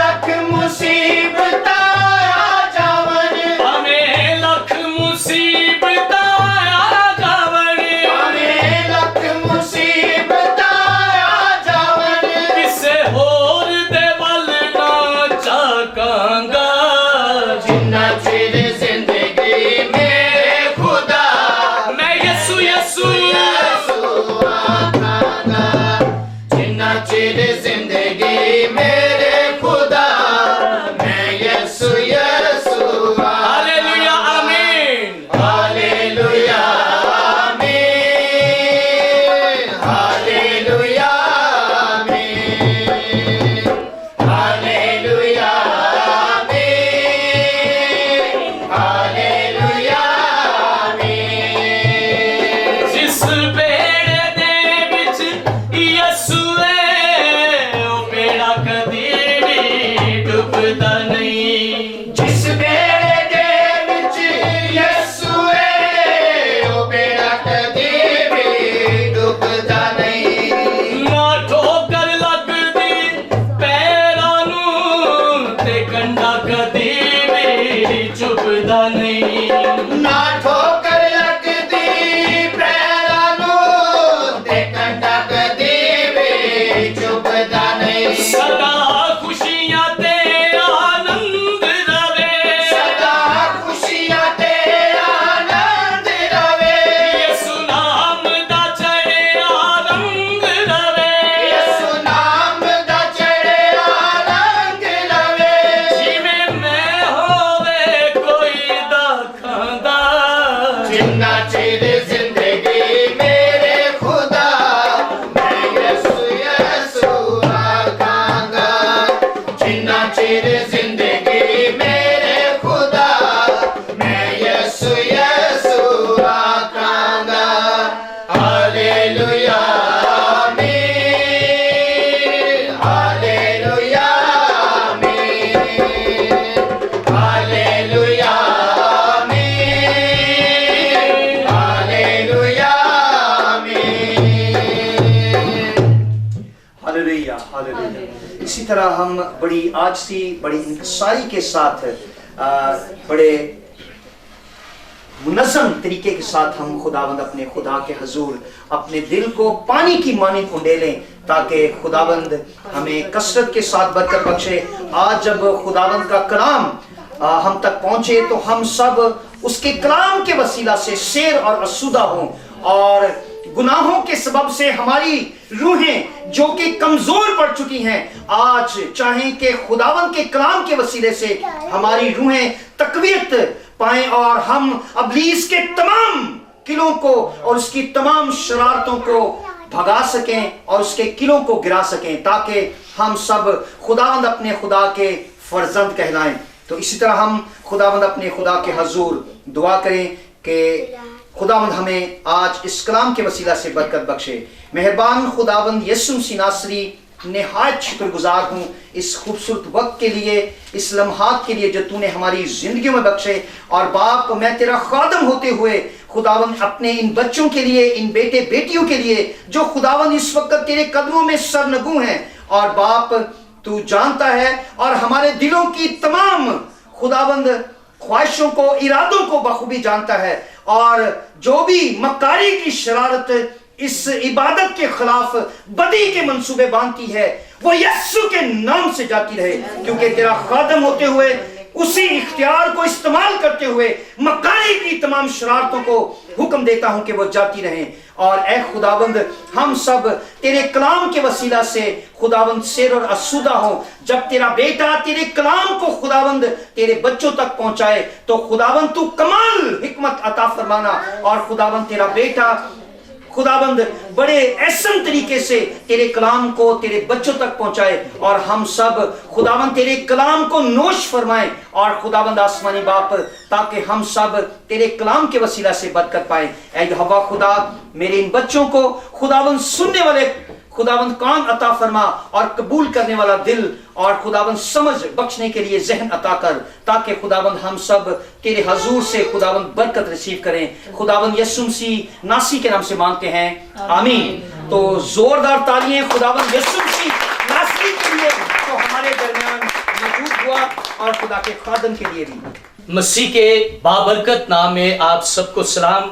हालेलुया आमीन, हालेलुया आमीन, हालेलुया आमीन, हालेलुया आमीन। Hallelujah hallelujah. इसी तरह हम बड़ी आजिज़ी बड़ी इंकिसारी के साथ बड़े मुनज़्ज़म तरीके के साथ हम खुदावंद अपने खुदा के हजूर अपने दिल को पानी की मानिंद उंडेलें ताकि खुदावंद हमें कसरत के साथ बरकत बख्शे। आज जब खुदावंद का कलाम हम तक पहुंचे तो हम सब उसके कलाम के वसीला से शेर और असुदा हों और गुनाहों के सबब से हमारी रूहें जो कि कमजोर पड़ चुकी हैं आज चाहें कि खुदावंद के कलाम के वसीले से हमारी रूहें तकवीत पाएं और हम अबलीस के तमाम किलों को और उसकी तमाम शरारतों को भगा सकें और उसके किलों को गिरा सकें ताकि हम सब खुदावंद अपने खुदा के फर्जंद कहलाएं। तो इसी तरह हम खुदावंद अपने खुदा के हजूर दुआ करें कि खुदावंद हमें आज इस कलाम के वसीला से बरकत बख्शे। मेहरबान खुदावंद यीशु मसीह नासरी, निहायत शुक्रगुजार हूँ इस खूबसूरत वक्त के लिए, इस लम्हात के लिए जो तूने हमारी जिंदगियों में बख्शे। और बाप, मैं तेरा खादम होते हुए खुदावंद अपने इन बच्चों के लिए, इन बेटे बेटियों के लिए जो खुदावंद इस वक्त तेरे कदमों में सरनगू हैं, और बाप तू जानता है और हमारे दिलों की तमाम खुदावंद ख्वाहिशों को, इरादों को बखूबी जानता है, और जो भी मक्कारी की शरारत इस इबादत के खिलाफ बदी के मंसूबे बांधती है वो यीशु के नाम से जाती रहे, क्योंकि तेरा खादम होते हुए उसी इख्तियार को इस्तेमाल करते हुए मक्कारी की तमाम शरारतों को हुक्म देता हूं कि वो जाती रहें। और ए खुदावंद, हम सब तेरे कलाम के वसीला से खुदावंद शेर और असुदा हो। जब तेरा बेटा तेरे कलाम को खुदावंद तेरे बच्चों तक पहुंचाए तो खुदावंद तू कमाल हिकमत अता फरमाना, और खुदावंद तेरा बेटा खुदाबंद बड़े ऐसन तरीके से तेरे कलाम को तेरे बच्चों तक पहुंचाए, और हम सब खुदाबंद तेरे कलाम को नोश फरमाएं। और खुदाबंद आसमानी बाप, ताकि हम सब तेरे कलाम के वसीला से बरकत पाएं। ऐ यहोवा खुदा, मेरे इन बच्चों को खुदाबंद सुनने वाले खुदाबंद कान अता फरमा, और कबूल करने वाला दिल, और खुदाबंद समझ बख्शने के लिए जहन अता कर, ताकि खुदाबंद हम सब तेरे हजूर से खुदाबंद बरकत रिसीव करें। खुदाबंद यीशु मसीह नासी के नाम से मांगते हैं, आमीन। तो जोरदार तालियां खुदाबंद यीशु मसीह नासी के लिए तो हमारे दरमियान मौजूद हुआ, और खुदा के खादम के लिए भी। मसीह के बाबरकत नाम में आप सबको सलाम।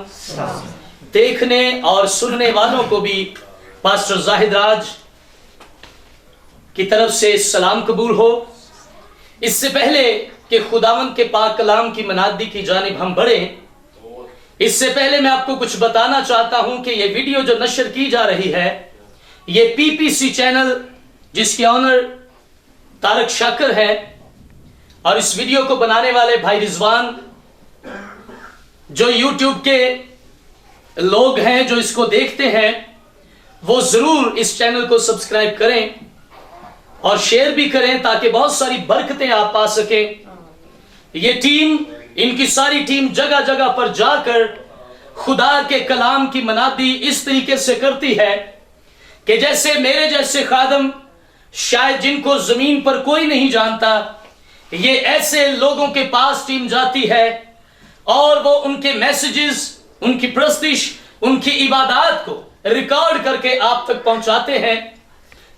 देखने और सुनने वालों को भी पास्टर जाहिद राज की तरफ से सलाम कबूल हो। इससे पहले कि खुदावंद के पाक कलाम की मनादी की जानिब हम बढ़ें, इससे पहले मैं आपको कुछ बताना चाहता हूं कि ये वीडियो जो नशर की जा रही है, ये पीपीसी चैनल जिसके ऑनर तारक शाकर है, और इस वीडियो को बनाने वाले भाई रिजवान, जो यूट्यूब के लोग हैं जो इसको देखते हैं, वो जरूर इस चैनल को सब्सक्राइब करें और शेयर भी करें, ताकि बहुत सारी बरकतें आप पा सकें। ये टीम, इनकी सारी टीम जगह जगह पर जाकर खुदा के कलाम की मनादी इस तरीके से करती है कि जैसे मेरे जैसे खादम, शायद जिनको जमीन पर कोई नहीं जानता, ये ऐसे लोगों के पास टीम जाती है और वो उनके मैसेजेस, उनकी प्रस्तिश, उनकी इबादत को रिकॉर्ड करके आप तक पहुंचाते हैं,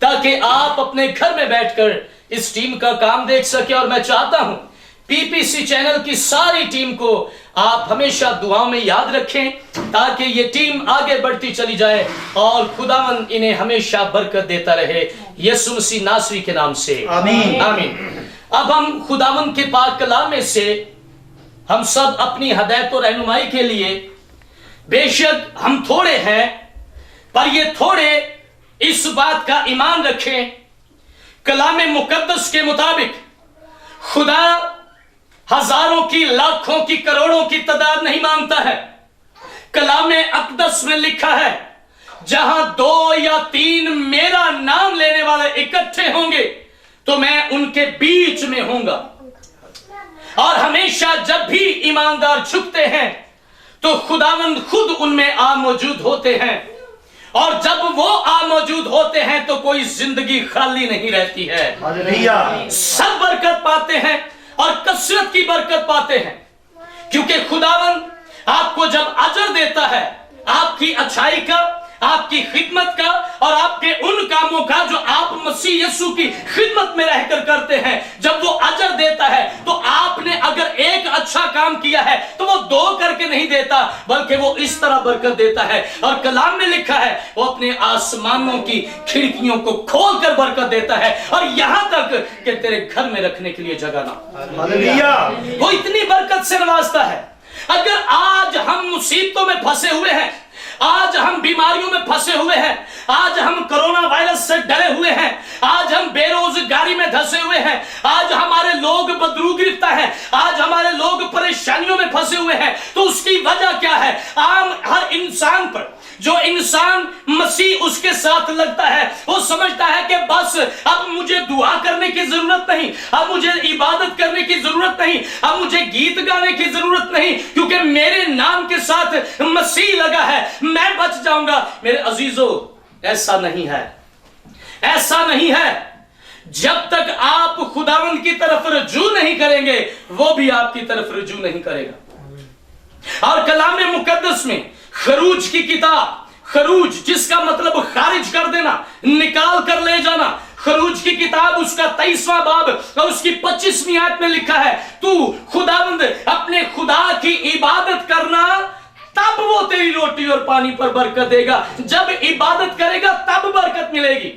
ताकि आप अपने घर में बैठकर इस टीम का काम देख सके। और मैं चाहता हूं पीपीसी चैनल की सारी टीम को आप हमेशा दुआओं में याद रखें, ताकि ये टीम आगे बढ़ती चली जाए और खुदावंद इन्हें हमेशा बरकत देता रहे, यीशु मसीह नासरी के नाम से, आमीन आमीन। अब हम खुदावंद के पाक कलाम में से हम सब अपनी हदायत और रहनुमाई के लिए, बेशक हम थोड़े हैं, पर ये थोड़े इस बात का ईमान रखें, कलाम मुकद्दस के मुताबिक खुदा हजारों की, लाखों की, करोड़ों की तादाद नहीं मांगता है। कलाम अक़दस में लिखा है, जहां 2 या 3 मेरा नाम लेने वाले इकट्ठे होंगे तो मैं उनके बीच में होऊंगा। और हमेशा जब भी ईमानदार झुकते हैं तो खुदावंद खुद उनमें आ मौजूद होते हैं। और जब वो आ मौजूद होते हैं तो कोई जिंदगी खाली नहीं रहती है। हालेलुया। सब बरकत पाते हैं और कसरत की बरकत पाते हैं, क्योंकि खुदावन आपको जब अजर देता है आपकी अच्छाई का, आपकी खिदमत का और आपके उन कामों का जो आप मसीह यीशु की खिदमत में रहकर करते हैं, जब वो अजर देता है तो आपने अगर एक अच्छा काम किया है तो वो 2 करके नहीं देता, बल्कि वो इस तरह बरकत देता है। और कलाम में लिखा है वो अपने आसमानों की खिड़कियों को खोलकर बरकत देता है, और यहां तक कि तेरे घर में रखने के लिए जगह ना। हालेलुया। वो इतनी बरकत से नवाजता है। अगर आज हम मुसीबतों में फंसे हुए हैं, आज हम बीमारियों में फंसे हुए हैं, आज हम कोरोना वायरस से डरे हुए हैं, आज हम बेरोजगारी में धंसे हुए हैं, आज हमारे लोग बदरू गिरफ्ता है, आज हमारे लोग परेशानियों में फंसे हुए हैं, तो उसकी वजह क्या है? आम हर इंसान पर, जो इंसान मसीह उसके साथ लगता है, वो समझता है कि बस अब मुझे दुआ करने की जरूरत नहीं, अब मुझे इबादत करने की जरूरत नहीं, अब मुझे गीत गाने की जरूरत नहीं, क्योंकि मेरे नाम के साथ मसीह लगा है, मैं बच जाऊंगा। मेरे अजीजों, ऐसा नहीं है, ऐसा नहीं है। जब तक आप खुदावंद की तरफ रुजू नहीं करेंगे, वो भी आपकी तरफ रुजू नहीं करेगा। और कलाम मुकद्दस में खरूज की किताब, खरूज जिसका मतलब खारिज कर देना, निकाल कर ले जाना, खरूज की किताब उसका 23वां बाब और उसकी 25वीं आयत में लिखा है, तू खुदावंद अपने खुदा की इबादत करना, तब वो तेरी रोटी और पानी पर बरकत देगा। जब इबादत करेगा तब बरकत मिलेगी,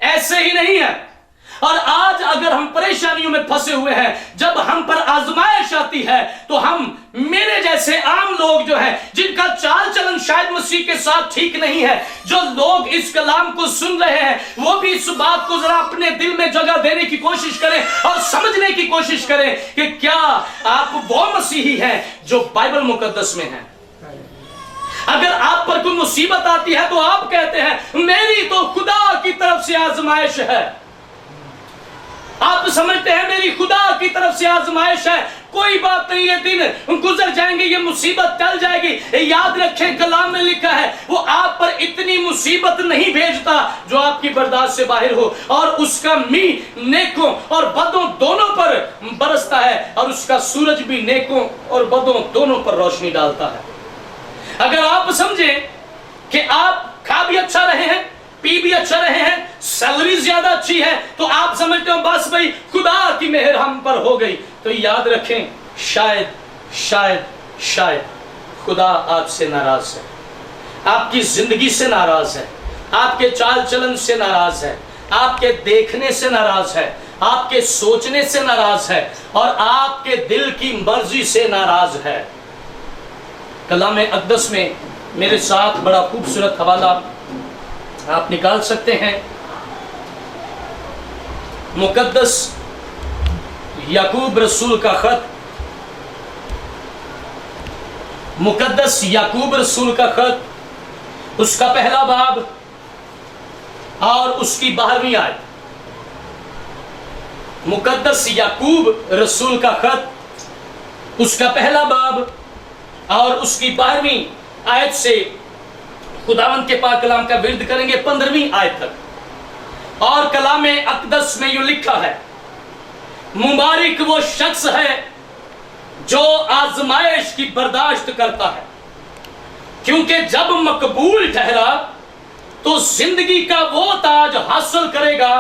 ऐसे ही नहीं है। और आज अगर हम परेशानियों में फंसे हुए हैं, जब हम पर आजमाइश आती है, तो हम मेरे जैसे आम लोग जो हैं, जिनका चाल चलन शायद मसीह के साथ ठीक नहीं है, जो लोग इस कलाम को सुन रहे हैं, वो भी इस बात को जरा अपने दिल में जगह देने की कोशिश करें और समझने की कोशिश करें कि क्या आप वो मसीही हैं जो बाइबल मुकद्दस में है। अगर आप पर कोई मुसीबत आती है तो आप कहते हैं मेरी तो खुदा की तरफ से आजमाइश है। आप समझते हैं मेरी खुदा की तरफ से आजमाइश है, कोई बात नहीं, ये दिन गुजर जाएंगे, ये मुसीबत टल जाएगी। याद रखें कलाम में लिखा है वो आप पर इतनी मुसीबत नहीं भेजता जो आपकी बर्दाश्त से बाहर हो, और उसका मी नेकों और बदों दोनों पर बरसता है, और उसका सूरज भी नेकों और बदों दोनों पर रोशनी डालता है। अगर आप समझें कि आप खा भी अच्छा रहे हैं, पी भी अच्छा रहे हैं, सैलरी ज्यादा अच्छी है, तो आप समझते हो बस भाई खुदा की मेहर हम पर हो गई, तो याद रखें शायद शायद शायद खुदा आपसे नाराज है, आपकी जिंदगी से नाराज है, आपके चाल चलन से नाराज है, आपके देखने से नाराज है, आपके सोचने से नाराज है, और आपके दिल की मर्जी से नाराज है। कलाम अक़दस में मेरे साथ बड़ा खूबसूरत हवाला आप निकाल सकते हैं। मुकद्दस याकूब रसूल का खत, मुकद्दस याकूब रसूल का खत, उसका पहला बाब और उसकी 12वीं आयत। मुकद्दस याकूब रसूल का खत, उसका पहला बाब और उसकी 12वीं आयत से खुदावंद के पाक कलाम का विर्द करेंगे 15वीं आयत तक। और कलाम अक़दस में यूं लिखा है, मुबारक वो शख्स है जो आजमाइश की बर्दाश्त करता है, क्योंकि जब मकबूल ठहरा तो जिंदगी का वो ताज हासिल करेगा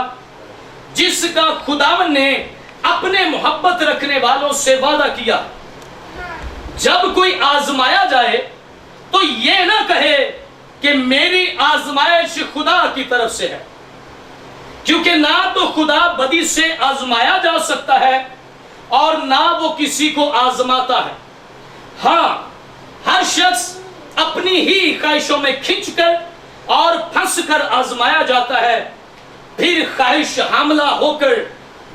जिसका खुदावंद ने अपने मोहब्बत रखने वालों से वादा किया। जब कोई आजमाया जाए तो ये ना कहे कि मेरी आजमाइश खुदा की तरफ से है, क्योंकि ना तो खुदा बदी से आजमाया जा सकता है और ना वो किसी को आजमाता है। हाँ, हर शख्स अपनी ही ख्वाहिशों में खिंचकर और फंसकर आजमाया जाता है, फिर ख्वाहिश हमला होकर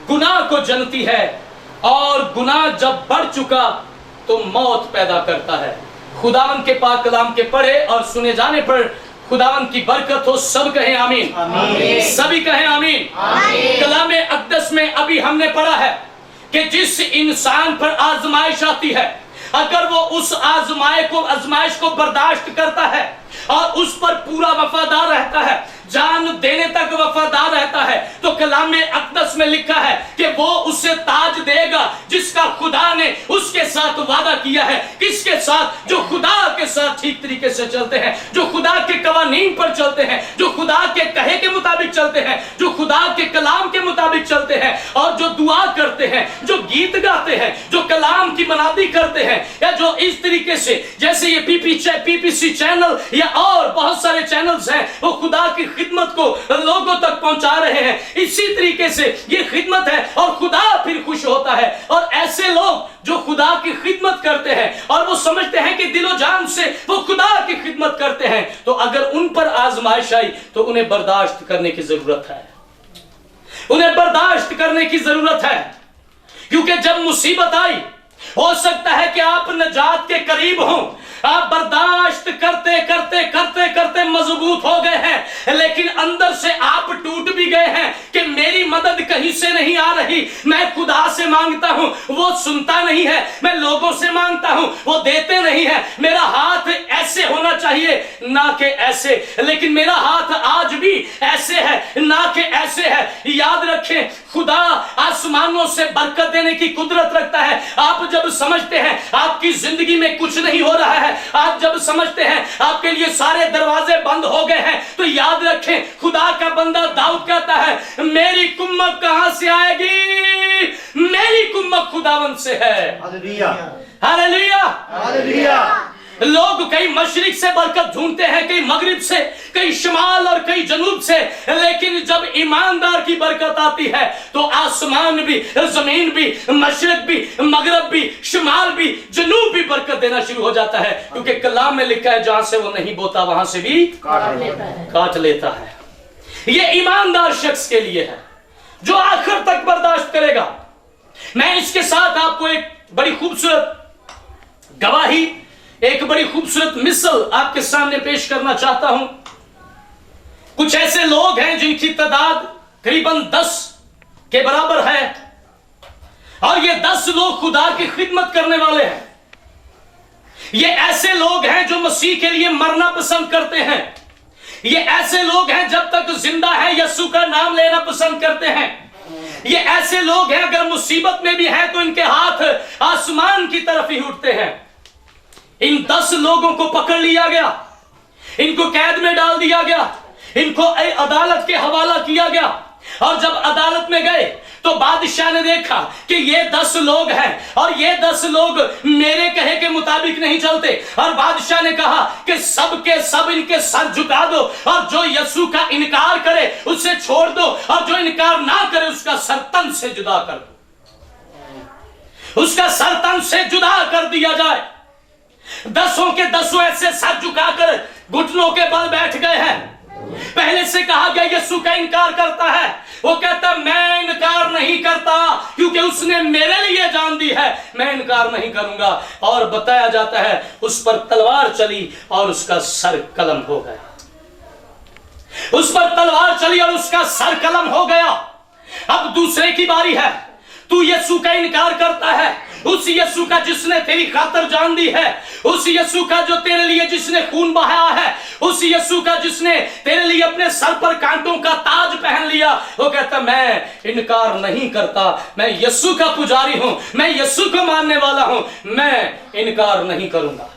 गुनाह को जनती है, और गुनाह जब बढ़ चुका तो मौत पैदा करता है। खुदावंद के पाक कलाम के पढ़े और सुने जाने पर खुदावंद की बरकत हो। सब कहें आमीन, आमीन। सभी कहें आमीन, आमीन। कलाम अक़दस में अभी हमने पढ़ा है कि जिस इंसान पर आजमाइश आती है, अगर वो उस आजमाइश को बर्दाश्त करता है और उस पर पूरा वफादार रहता है, जान देने तक वफादार रहता है, तो कलाम अक़दस में लिखा है कि वो उसे ताज देगा जिसका खुदा ने उसके साथ वादा किया है। किसके साथ? जो खुदा के साथ ठीक तरीके से चलते हैं, जो खुदा के कवानीन पर चलते हैं, जो खुदा के कहे के मुताबिक चलते हैं, जो खुदा के कलाम के मुताबिक चलते हैं, और जो दुआ करते हैं, जो गीत गाते हैं, जो कलाम की मनादी करते हैं, या जो इस तरीके से जैसे ये पीपीसी चैनल या और बहुत सारे चैनल्स हैं, वो खुदा की खिदमत को लोगों तक पहुंचा रहे हैं। इसी तरीके से ये खिदमत है और खुदा फिर खुश होता है। और ऐसे लोग जो खुदा की खिदमत करते हैं और वो समझते हैं कि दिलो जान से वो खुदा की खिदमत करते हैं, तो अगर उन पर आजमाइश आई तो उन्हें बर्दाश्त करने की जरूरत है, उन्हें बर्दाश्त करने की जरूरत है। क्योंकि जब मुसीबत आई, हो सकता है कि आप नजात के करीब हो, आप बर्दाश्त करते करते करते करते मजबूत हो गए हैं, लेकिन अंदर से आप टूट भी गए हैं कि मेरी मदद कहीं से नहीं आ रही। मैं खुदा से मांगता हूं, वो सुनता नहीं है। मैं लोगों से मांगता हूं, वो देते नहीं है। मेरा हाथ ऐसे होना चाहिए ना कि ऐसे, लेकिन मेरा हाथ आज भी ऐसे है ना कि ऐसे है। याद रखें, खुदा आसमानों से बरकत देने की कुदरत रखता है। आप जब समझते हैं आपकी जिंदगी में कुछ नहीं हो रहा है, आप जब समझते हैं आपके लिए सारे दरवाजे बंद हो गए हैं, तो याद रखें, खुदा का बंदा दाऊद कहता है, मेरी कुम्मत कहां से आएगी? मेरी कुम्मत खुदावंद से है। Hallelujah, hallelujah, hallelujah. लोग कई मशरिक से बरकत ढूंढते हैं, कई मगरिब से, कई शमाल और कई जनूब से, लेकिन जब ईमानदार की बरकत आती है तो आसमान भी, जमीन भी, मशरिक भी, मगरब भी, शमाल भी, जनूब भी बरकत देना शुरू हो जाता है। क्योंकि कलाम में लिखा है, जहां से वो नहीं बोता वहां से भी काट लेता है। ये ईमानदार शख्स के लिए है जो आखिर तक बर्दाश्त करेगा। मैं इसके साथ आपको एक बड़ी खूबसूरत गवाही, एक बड़ी खूबसूरत मिसल आपके सामने पेश करना चाहता हूं। कुछ ऐसे लोग हैं जिनकी तादाद करीबन 10 के बराबर है, और ये 10 लोग खुदा की खिदमत करने वाले हैं। ये ऐसे लोग हैं जो मसीह के लिए मरना पसंद करते हैं। ये ऐसे लोग हैं जब तक जिंदा है यीशु का नाम लेना पसंद करते हैं। ये ऐसे लोग हैं अगर मुसीबत में भी है तो इनके हाथ आसमान की तरफ ही उठते हैं। इन 10 लोगों को पकड़ लिया गया, इनको कैद में डाल दिया गया, इनको अदालत के हवाला किया गया। और जब अदालत में गए तो बादशाह ने देखा कि ये 10 लोग हैं और ये 10 लोग मेरे कहे के मुताबिक नहीं चलते। और बादशाह ने कहा कि सब के सब इनके सर झुका दो, और जो यीशु का इनकार करे उसे छोड़ दो, और जो इनकार ना करे उसका सर तन से जुदा कर दो, उसका सर तन से जुदा कर दिया जाए। 10 के 10 ऐसे सर झुकाकर घुटनों के बल बैठ गए हैं। पहले से कहा गया यीशु का इनकार करता है, वो कहता मैं इनकार नहीं करता क्योंकि उसने मेरे लिए जान दी है, मैं इनकार नहीं करूंगा। और बताया जाता है उस पर तलवार चली और उसका सर कलम हो गया। उस पर तलवार चली और उसका सर कलम हो गया। अब दूसरे की बारी है। तू यीशु का इनकार करता है, उस यीशु का जिसने तेरी खातिर जान दी है, उस यीशु का जो तेरे लिए जिसने खून बहाया है, उस यीशु का जिसने तेरे लिए अपने सर पर कांटों का ताज पहन लिया। वो कहता मैं इनकार नहीं करता, मैं यीशु का पुजारी हूं, मैं यीशु को मानने वाला हूं, मैं इनकार नहीं करूंगा।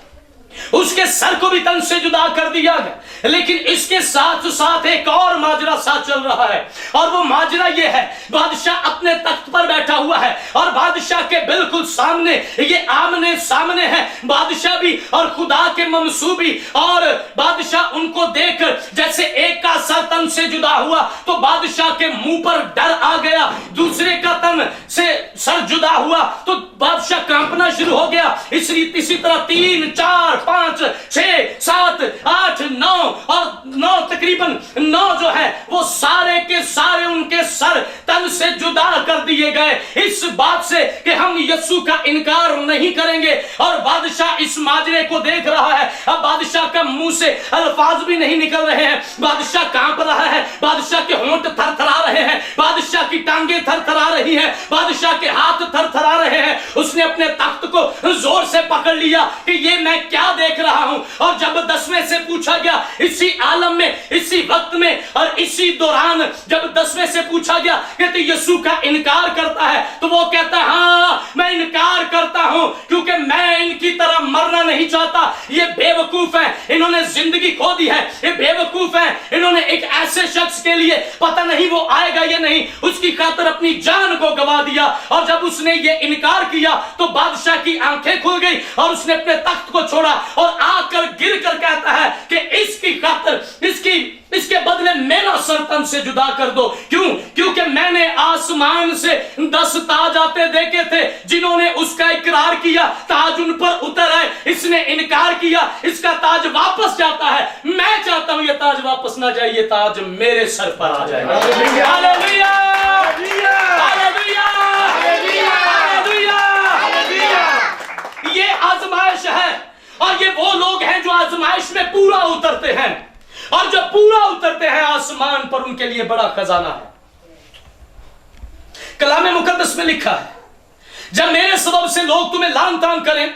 उसके सर को भी तन से जुदा कर दिया गया। लेकिन इसके साथ साथ एक और माजरा साथ चल रहा है, और वो माजरा ये है, बादशाह अपने तख्त पर बैठा हुआ है और बादशाह के बिल्कुल सामने ये आमने सामने है, बादशाह भी और खुदा के मंसूबी। और बादशाह उनको देख जैसे एक का सर तन से जुदा हुआ तो बादशाह के मुंह पर डर आ गया, दूसरे का तन से सर जुदा हुआ तो बादशाह कांपना शुरू हो गया। इसी तरह 3, 4, 5, 6, 7, 8, 9 और 9 तकरीबन 9 जो है वो सारे के सारे उनके सर तन से जुदा कर दिए गए, इस बात से कि हम यीशु का इनकार नहीं करेंगे। और बादशाह इस माजरे को देख रहा है। अब बादशाह का मुंह से अल्फाज भी नहीं निकल रहे हैं, बादशाह कांप रहा है, बादशाह के होंठ थरथरा रहे हैं, बादशाह की टांगें थरथरा रही हैं, बादशाह के हाथ थरथरा रहे हैं। उसने अपने तख्त को जोर से पकड़ लिया कि ये मैं क्या देख रहा हूं। और जब 10वें से पूछा गया, इसी आलम में, इसी वक्त में और इसी दौरान जब 10वें से पूछा गया कि तू यीशु का इनकार करता है, तो वो कहता है हाँ मैं इनकार करता हूं, क्योंकि मैं इनकी तरह मरना नहीं चाहता। ये बेवकूफ है, इन्होंने जिंदगी खो दी है। ये बेवकूफ है, इन्होंने एक ऐसे शख्स के लिए पता नहीं वो आएगा या नहीं, उसकी खातिर अपनी जान को गवा दिया। और जब उसने ये इनकार किया तो बादशाह की आंखें खुल गई और उसने अपने तख्त को छोड़ा और आकर गिर कर कहता है कि इसकी खातिर, इसके बदले मेरा सर तन से जुदा कर दो। क्यों? क्योंकि मैंने आसमान से 10 ताज आते देखे थे, जिन्होंने उसका इकरार किया ताज उन पर उतर आए। इसने इनकार किया, इसका ताज वापस जाता है। मैं चाहता हूं ये ताज वापस ना जाए, ये ताज मेरे सर पर आ जाए। Hallelujah, hallelujah, hallelujah. ये आजमाइश है और ये वो लोग हैं जो आजमाइश में पूरा उतरते हैं, और जब पूरा उतरते हैं आसमान पर उनके लिए बड़ा खजाना है। कलाम मुकद्दस में लिखा है, जब मेरे सबब से लोग तुम्हें लान तान करें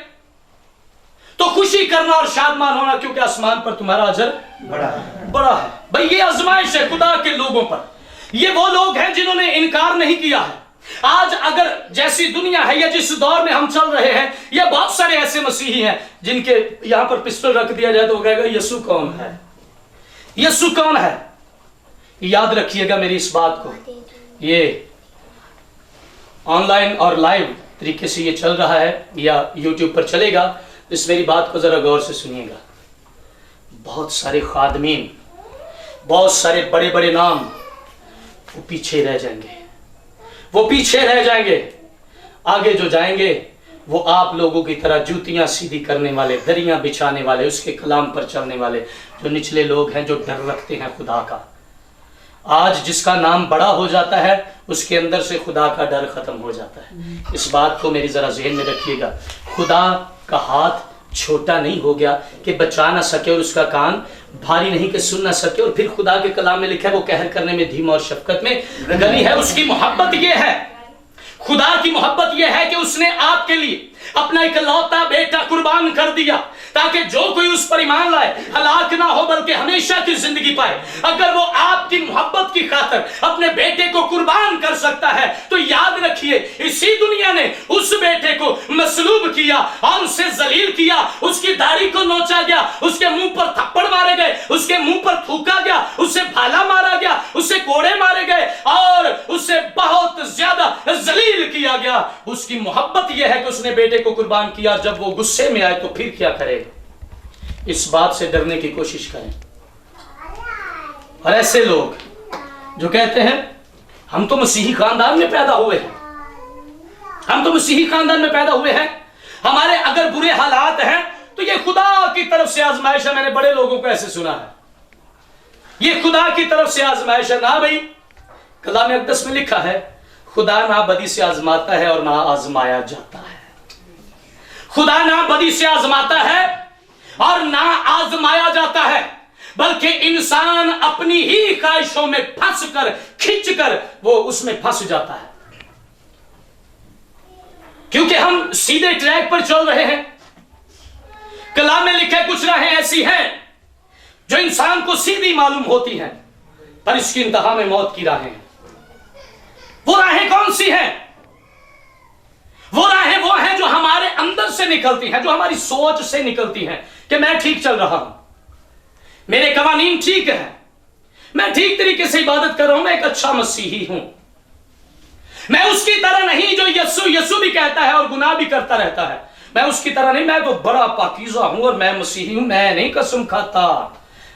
तो खुशी करना और शादमान होना, क्योंकि आसमान पर तुम्हारा अजर बड़ा है। भाई ये आजमाइश है खुदा के लोगों पर। ये वो लोग हैं जिन्होंने इनकार नहीं किया है। आज अगर जैसी दुनिया है या जिस दौर में हम चल रहे हैं, ये बहुत सारे ऐसे मसीही हैं जिनके यहां पर पिस्टल रख दिया जाए तो वो कहेगा यीशु कौन है, यीशु कौन है। याद रखिएगा मेरी इस बात को, ये ऑनलाइन और लाइव तरीके से ये चल रहा है या यूट्यूब पर चलेगा, तो इस मेरी बात को जरा गौर से सुनिएगा। बहुत सारे खादमीन, बहुत सारे बड़े बड़े नाम वो पीछे रह जाएंगे, वो पीछे रह जाएंगे। आगे जो जाएंगे वो आप लोगों की तरह जूतियां सीधी करने वाले, दरियां बिछाने वाले, उसके कलाम पर चलने वाले जो निचले लोग हैं, जो डर रखते हैं खुदा का। आज जिसका नाम बड़ा हो जाता है उसके अंदर से खुदा का डर खत्म हो जाता है। इस बात को मेरी जरा ज़हन में रखिएगा। खुदा का हाथ छोटा नहीं हो गया कि बचा ना सके और उसका कान भारी नहीं कि सुन ना सके। और फिर खुदा के कलाम में लिखा है वो कहर करने में धीमा और शफकत में गनी है। उसकी मोहब्बत ये है, खुदा की मोहब्बत यह है कि उसने आपके लिए अपना इकलौता बेटा कुर्बान कर दिया, ताकि जो कोई उस पर ईमान लाए हलाक ना हो बल्कि हमेशा की जिंदगी पाए। अगर वो आपकी मोहब्बत की खातिर अपने बेटे को कुर्बान कर सकता है तो याद रखिए इसी दुनिया ने उस बेटे को मसलूब किया और उसे जलील किया। उसकी दाढ़ी को नोचा गया, उसके मुंह पर थप्पड़ मारे गए, उसके मुंह पर थूका गया, उसे भाला मारा गया, उसे कोड़े मारे गए और उसे बहुत ज्यादा जलील किया गया। उसकी मोहब्बत यह है कि उसने बेटे को कुर्बान किया। जब वो गुस्से में आए तो फिर क्या करेगा, इस बात से डरने की कोशिश करें। और ऐसे लोग जो कहते हैं हम तो मसीही खानदान में पैदा हुए हैं, हम तो मसीही खानदान में पैदा हुए हैं, हमारे अगर बुरे हालात हैं तो ये खुदा की तरफ से आजमाइश है। मैंने बड़े लोगों को ऐसे सुना है, ये खुदा की तरफ से आजमाइश है। ना भाई, कलाम मुकद्दस में लिखा है खुदा ना बदी से आजमाता है और ना आजमाया जाता है। खुदा ना बदी से आजमाता है और ना आजमाया जाता है, बल्कि इंसान अपनी ही ख्वाहिशों में फंस कर, खिंच कर वो उसमें फंस जाता है। क्योंकि हम सीधे ट्रैक पर चल रहे हैं। कलाम में लिखे कुछ राहें ऐसी हैं जो इंसान को सीधी मालूम होती हैं, पर इसकी इंतहा में मौत की राहें हैं। वो राहें कौन सी हैं? वो राहें वो हैं जो हमारे अंदर से निकलती हैं, जो हमारी सोच से निकलती हैं कि मैं ठीक चल रहा हूं, मेरे कवानीन ठीक है, मैं ठीक तरीके से इबादत कर रहा हूं, मैं एक अच्छा मसीही हूं, मैं उसकी तरह नहीं जो यीशु यीशु भी कहता है और गुनाह भी करता रहता है। मैं उसकी तरह नहीं, मैं तो बड़ा पाकीज़ा हूं और मैं मसीही हूं, मैं नहीं कसम खाता,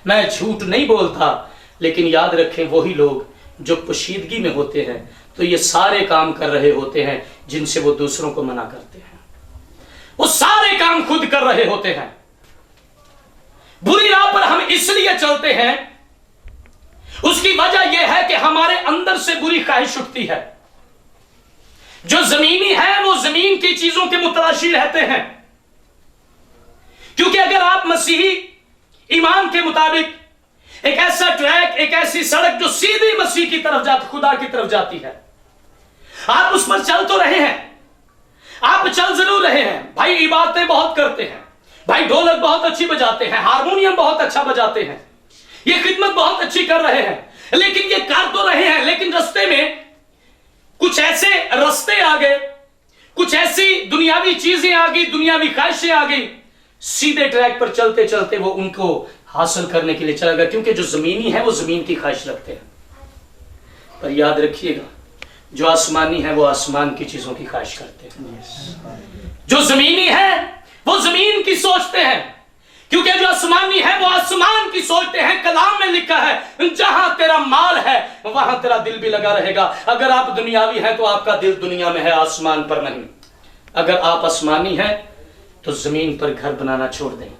मैं झूठ नहीं बोलता। लेकिन याद रखें वही लोग जो पोशीदगी में होते हैं तो ये सारे काम कर रहे होते हैं जिनसे वो दूसरों को मना करते हैं। वो सारे काम खुद कर रहे होते हैं। बुरी राह पर हम इसलिए चलते हैं, उसकी वजह यह है कि हमारे अंदर से बुरी ख्वाहिश उठती है। जो जमीनी है वो जमीन की चीजों के मुतलाशी रहते हैं, क्योंकि अगर आप मसीही ईमान के मुताबिक एक ऐसा ट्रैक, एक ऐसी सड़क जो सीधी मसीह की तरफ जाती, खुदा की तरफ जाती है, आप उस पर चल तो रहे हैं, आप चल जरूर रहे हैं भाई, इबादतें बहुत करते हैं भाई, ढोलक बहुत अच्छी बजाते हैं, हारमोनियम बहुत अच्छा बजाते हैं, ये खिदमत बहुत अच्छी कर रहे हैं, लेकिन ये कर तो रहे हैं, लेकिन रास्ते में कुछ ऐसे रास्ते आ गए, कुछ ऐसी दुनियावी चीजें आ गई, दुनियावी ख्वाहिशें आ गई, सीधे ट्रैक पर चलते चलते वो उनको हासिल करने के लिए चला गया, क्योंकि जो जमीनी है वो जमीन की ख्वाहिश रखते हैं। पर याद रखिएगा, जो आसमानी है वो आसमान की चीजों की ख्वाहिश करते हैं। जो जमीनी है वो जमीन की सोचते हैं, क्योंकि जो आसमानी है वो आसमान की सोचते हैं। कलाम में लिखा है, जहां तेरा माल है वहां तेरा दिल भी लगा रहेगा। अगर आप दुनियावी हैं तो आपका दिल दुनिया में है, आसमान पर नहीं। अगर आप आसमानी हैं तो जमीन पर घर बनाना छोड़ दें,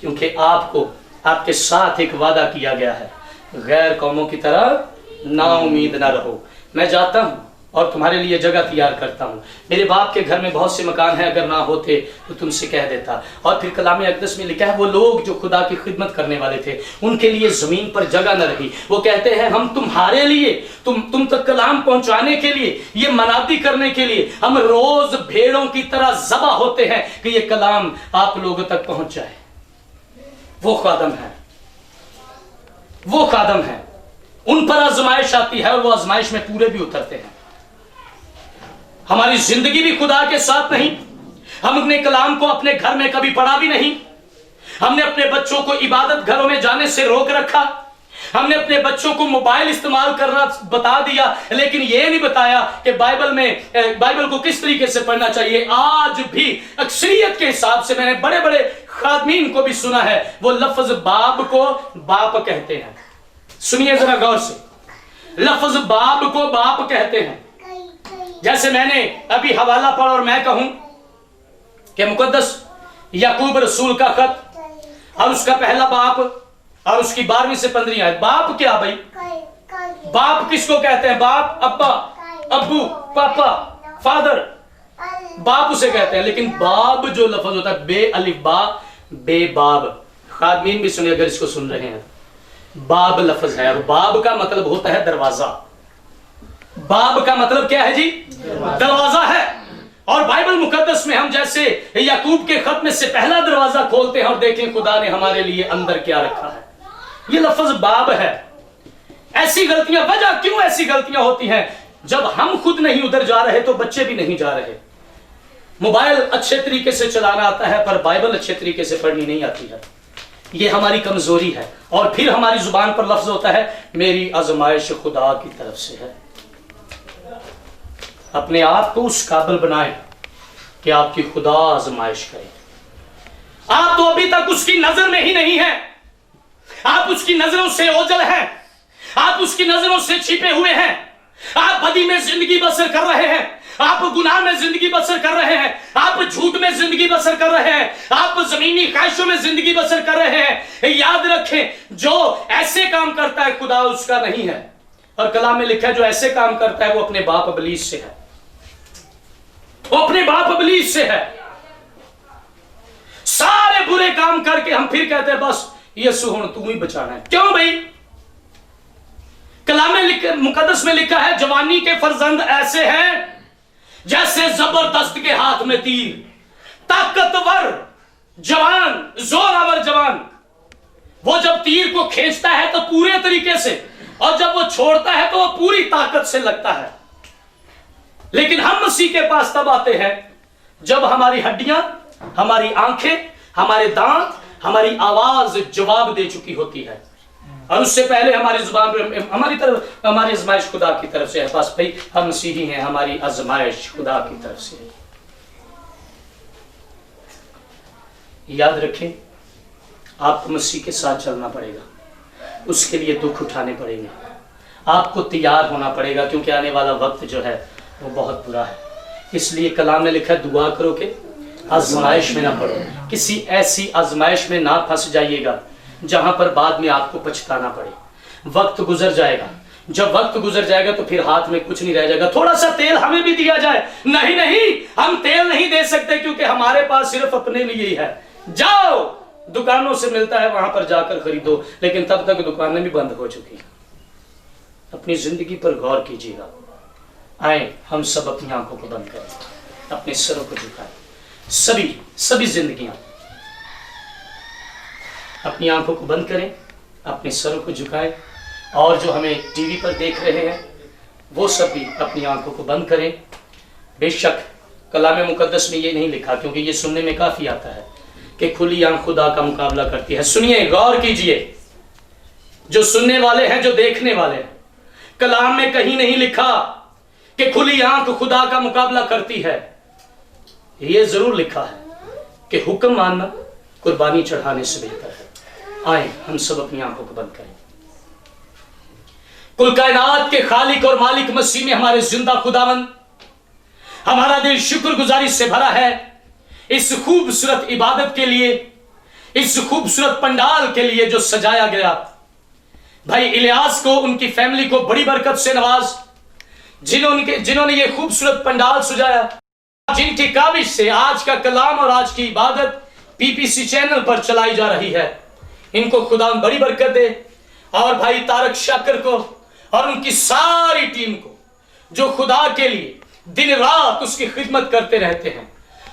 क्योंकि आपको आपके साथ एक वादा किया गया है, गैर कौमों की तरह नाउमीद ना रहो। मैं जाता हूं और तुम्हारे लिए जगह तैयार करता हूं। मेरे बाप के घर में बहुत से मकान हैं, अगर ना होते तो तुमसे कह देता। और फिर कलाम अक़दस में लिखा है, वो लोग जो खुदा की खिदमत करने वाले थे उनके लिए जमीन पर जगह न रही। वो कहते हैं, हम तुम्हारे लिए, तुम तक कलाम पहुंचाने के लिए, ये मनादी करने के लिए हम रोज भेड़ों की तरह ज़बा होते हैं कि ये कलाम आप लोगों तक पहुंच जाए। वो खादम है, वो खादम है, उन पर आजमाइश आती है और वो आजमाइश में पूरे भी उतरते हैं। हमारी जिंदगी भी खुदा के साथ नहीं। हम अपने कलाम को अपने घर में कभी पढ़ा भी नहीं। हमने अपने बच्चों को इबादत घरों में जाने से रोक रखा। हमने अपने बच्चों को मोबाइल इस्तेमाल करना बता दिया, लेकिन यह नहीं बताया कि बाइबल को किस तरीके से पढ़ना चाहिए। आज भी अक्सरियत के हिसाब से मैंने बड़े बड़े खादमीन को भी सुना है, वो लफ्ज बाब को बाप कहते हैं। सुनिए जरा गौर से, लफ्ज बाब को बाप कहते हैं। जैसे मैंने अभी हवाला पढ़ा और मैं कहूं कि मुकद्दस याकूब रसूल का खत और उसका पहला बाप और उसकी 12वीं से 15वीं आयत। बाप क्या भाई? बाप किसको कहते हैं? बाप अब्बा, अब्बू, पापा, फादर, बाप उसे कहते हैं। लेकिन बाब जो लफ्ज होता है, बे अलिफ बा बे बाब, खादमीन भी सुनिए अगर इसको सुन रहे हैं, बाब लफ्ज है और बाब का मतलब होता है दरवाजा। बाब का मतलब क्या है जी? दरवाजा है। और बाइबल मुकद्दस में हम जैसे याकूब के खत में से पहला दरवाजा खोलते हैं और देखें खुदा ने हमारे लिए अंदर क्या रखा है, ये लफ्ज बाब है। ऐसी गलतियां, वजह क्यों ऐसी गलतियां होती हैं? जब हम खुद नहीं उधर जा रहे तो बच्चे भी नहीं जा रहे। मोबाइल अच्छे तरीके से चलाना आता है पर बाइबल अच्छे तरीके से पढ़नी नहीं आती है, ये हमारी कमजोरी है। और फिर हमारी जुबान पर लफ्ज होता है, मेरी आजमाइश खुदा की तरफ से है। अपने आप को उस काबिल बनाएं कि आपकी खुदा आजमाइश करे। आप तो अभी तक उसकी नजर में ही नहीं है, आप उसकी नजरों से ओझल हैं, आप उसकी नजरों से छिपे हुए हैं। आप बदी में जिंदगी बसर कर रहे हैं, आप गुनाह में जिंदगी बसर कर रहे हैं, आप झूठ में जिंदगी बसर कर रहे हैं, आप जमीनी ख्वाहिशों में जिंदगी बसर कर रहे हैं। याद रखें, जो ऐसे काम करता है खुदा उसका नहीं है। और कलाम में लिखा है, जो ऐसे काम करता है वो अपने बाप इब्लीस से है, वो अपने बाप इब्लीस से है। सारे बुरे काम करके हम फिर कहते हैं बस यीशु हुण तू ही बचाना है। क्यों भाई? कलाम में मुकद्दस में लिखा है, जवानी के फरजंद ऐसे हैं जैसे जबरदस्त के हाथ में तीर। ताकतवर जवान, जोरावर जवान, वो जब तीर को खींचता है तो पूरे तरीके से, और जब वो छोड़ता है तो वो पूरी ताकत से लगता है। लेकिन हम मसीह के पास तब आते हैं जब हमारी हड्डियां, हमारी आंखें, हमारे दांत, हमारी आवाज जवाब दे चुकी होती है। और उससे पहले हमारी जुबान पर हमारी तरफ, हमारी आजमाइश खुदा की तरफ से है। बस भाई हम मसीही हैं, हमारी आजमाइश खुदा की तरफ से है। याद रखें, आपको मसीह के साथ चलना पड़ेगा, उसके लिए दुख उठाने पड़ेंगे, आपको तैयार होना पड़ेगा, क्योंकि आने वाला वक्त जो है वो बहुत बुरा है। इसलिए कलाम में लिखा है, दुआ करो कि आजमाइश में ना पड़ो। किसी ऐसी आजमाइश में ना फंस जाइएगा जहां पर बाद में आपको पछताना पड़े। वक्त गुजर जाएगा, जब वक्त गुजर जाएगा तो फिर हाथ में कुछ नहीं रह जाएगा। थोड़ा सा तेल हमें भी दिया जाए, नहीं नहीं, हम तेल नहीं दे सकते क्योंकि हमारे पास सिर्फ अपने लिए ही है। जाओ, दुकानों से मिलता है, वहां पर जाकर खरीदो, लेकिन तब तक दुकानें भी बंद हो चुकी हैं। अपनी जिंदगी पर गौर कीजिएगा, आए हम सब अपनी आंखों को बंद करें, अपने सरों को झुकाएं। सभी जिंदगियां अपनी आंखों को बंद करें, अपने सरों को झुकाएं। और जो हमें टीवी पर देख रहे हैं वो सब भी अपनी आंखों को बंद करें। बेशक कलाम मुकद्दस में ये नहीं लिखा, क्योंकि ये सुनने में काफी आता है कि खुली आंख खुदा का मुकाबला करती है। सुनिए, गौर कीजिए, जो सुनने वाले हैं, जो देखने वाले हैं, कलाम में कहीं नहीं लिखा कि खुली आंख खुदा का मुकाबला करती है। यह जरूर लिखा है कि हुक्म मानना कुर्बानी चढ़ाने से बेहतर है। आए हम सब अपनी आंखों को बंद करें। कुल कायनात के खालिक और मालिक मसीह में हमारे जिंदा खुदावंद, हमारा दिल शुक्रगुजारी से भरा है इस खूबसूरत इबादत के लिए, इस खूबसूरत पंडाल के लिए जो सजाया गया। भाई इलियास को, उनकी फैमिली को बड़ी बरकत से नवाज, जिन्होंने ये खूबसूरत पंडाल सजाया, जिनकी काविश से आज का कलाम और आज की इबादत पीपीसी चैनल पर चलाई जा रही है, इनको खुदा बड़ी बरकत दे। और भाई तारक शाकर को और उनकी सारी टीम को, जो खुदा के लिए दिन रात उसकी खिदमत करते रहते हैं,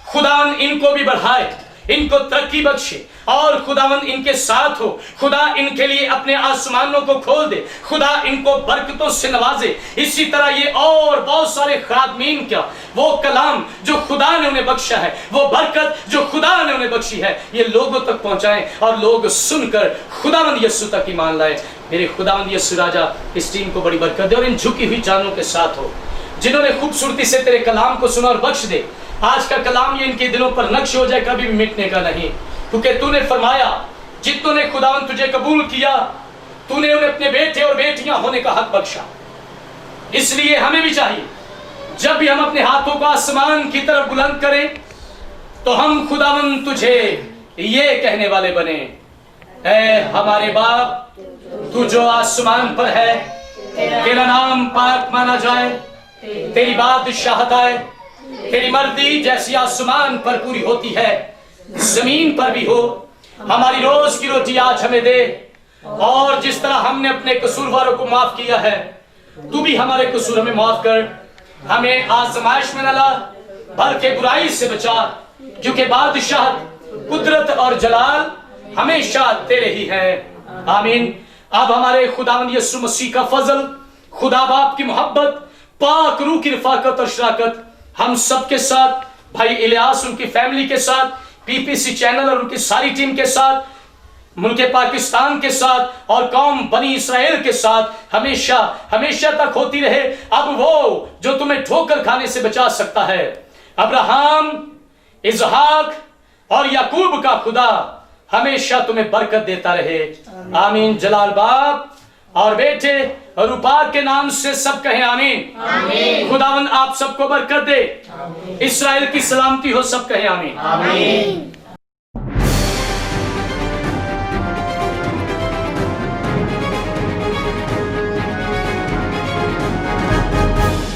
खुदावन इनको भी बढ़ाए, इनको तरक्की बख्शे और खुदावन इनके साथ हो। खुदा इनके लिए अपने आसमानों को खोल दे, खुदा इनको बरकतों से नवाजे। इसी तरह ये और बहुत सारे खादमीन का वो कलाम जो खुदा ने उन्हें बख्शा है, वो बरकत जो खुदा ने उन्हें बख्शी है, ये लोगों तक पहुंचाएं और लोग सुनकर खुदावंद यीशु तक ईमान लाए। मेरे खुदावंद यीशु राजा इस टीम को बड़ी बरकत दे और इन झुकी हुई जानों के साथ हो, जिन्होंने खूबसूरती से तेरे कलाम को सुना और बख्श दे। आज का कलाम ये इनके दिलों पर नक्श हो जाए, कभी भी मिटने का नहीं, क्योंकि तूने फरमाया जितनों ने खुदावन तुझे कबूल किया, तूने उन्हें अपने बेटे और बेटियां होने का हक बख्शा। इसलिए हमें भी चाहिए जब भी हम अपने हाथों को आसमान की तरफ बुलंद करें तो हम खुदावन तुझे ये कहने वाले बने, ऐ हमारे बाप तू जो आसमान पर है, तेरा नाम पाक माना जाए, तेरी बादशाहत आए, तेरी मर्जी जैसी आसमान पर पूरी होती है जमीन पर भी हो। हमारी रोज की रोटी आज हमें दे, और जिस तरह हमने अपने कसूरवारों को माफ किया है, तू भी हमारे कसूर हमें माफ कर। हमें आजमाइश में न ला, बल्कि बुराई से बचा, क्योंकि बादशाह, कुदरत और जलाल हमेशा तेरे ही है। आमीन। अब हमारे खुदावंद यीशु मसीह का फजल, खुदा बाप की मोहब्बत, पाक रूह की रफाकत और शराकत हम सबके साथ, भाई इलियास उनकी फैमिली के साथ, पीपीसी चैनल और उनकी सारी टीम के साथ, मुल्क पाकिस्तान के साथ और कौम बनी इसराइल के साथ हमेशा हमेशा तक होती रहे। अब वो जो तुम्हें ठोकर खाने से बचा सकता है, अब्राहम, इसहाक और याकूब का खुदा हमेशा तुम्हें बरकत देता रहे। आमीन। जलाल बाप और बेटे और रूपाक के नाम से सब कहें आमीन। आमीन। खुदावंद आप सबको बरकत दे, इस्राएल की सलामती हो, सब कहें आमीन। आमीन।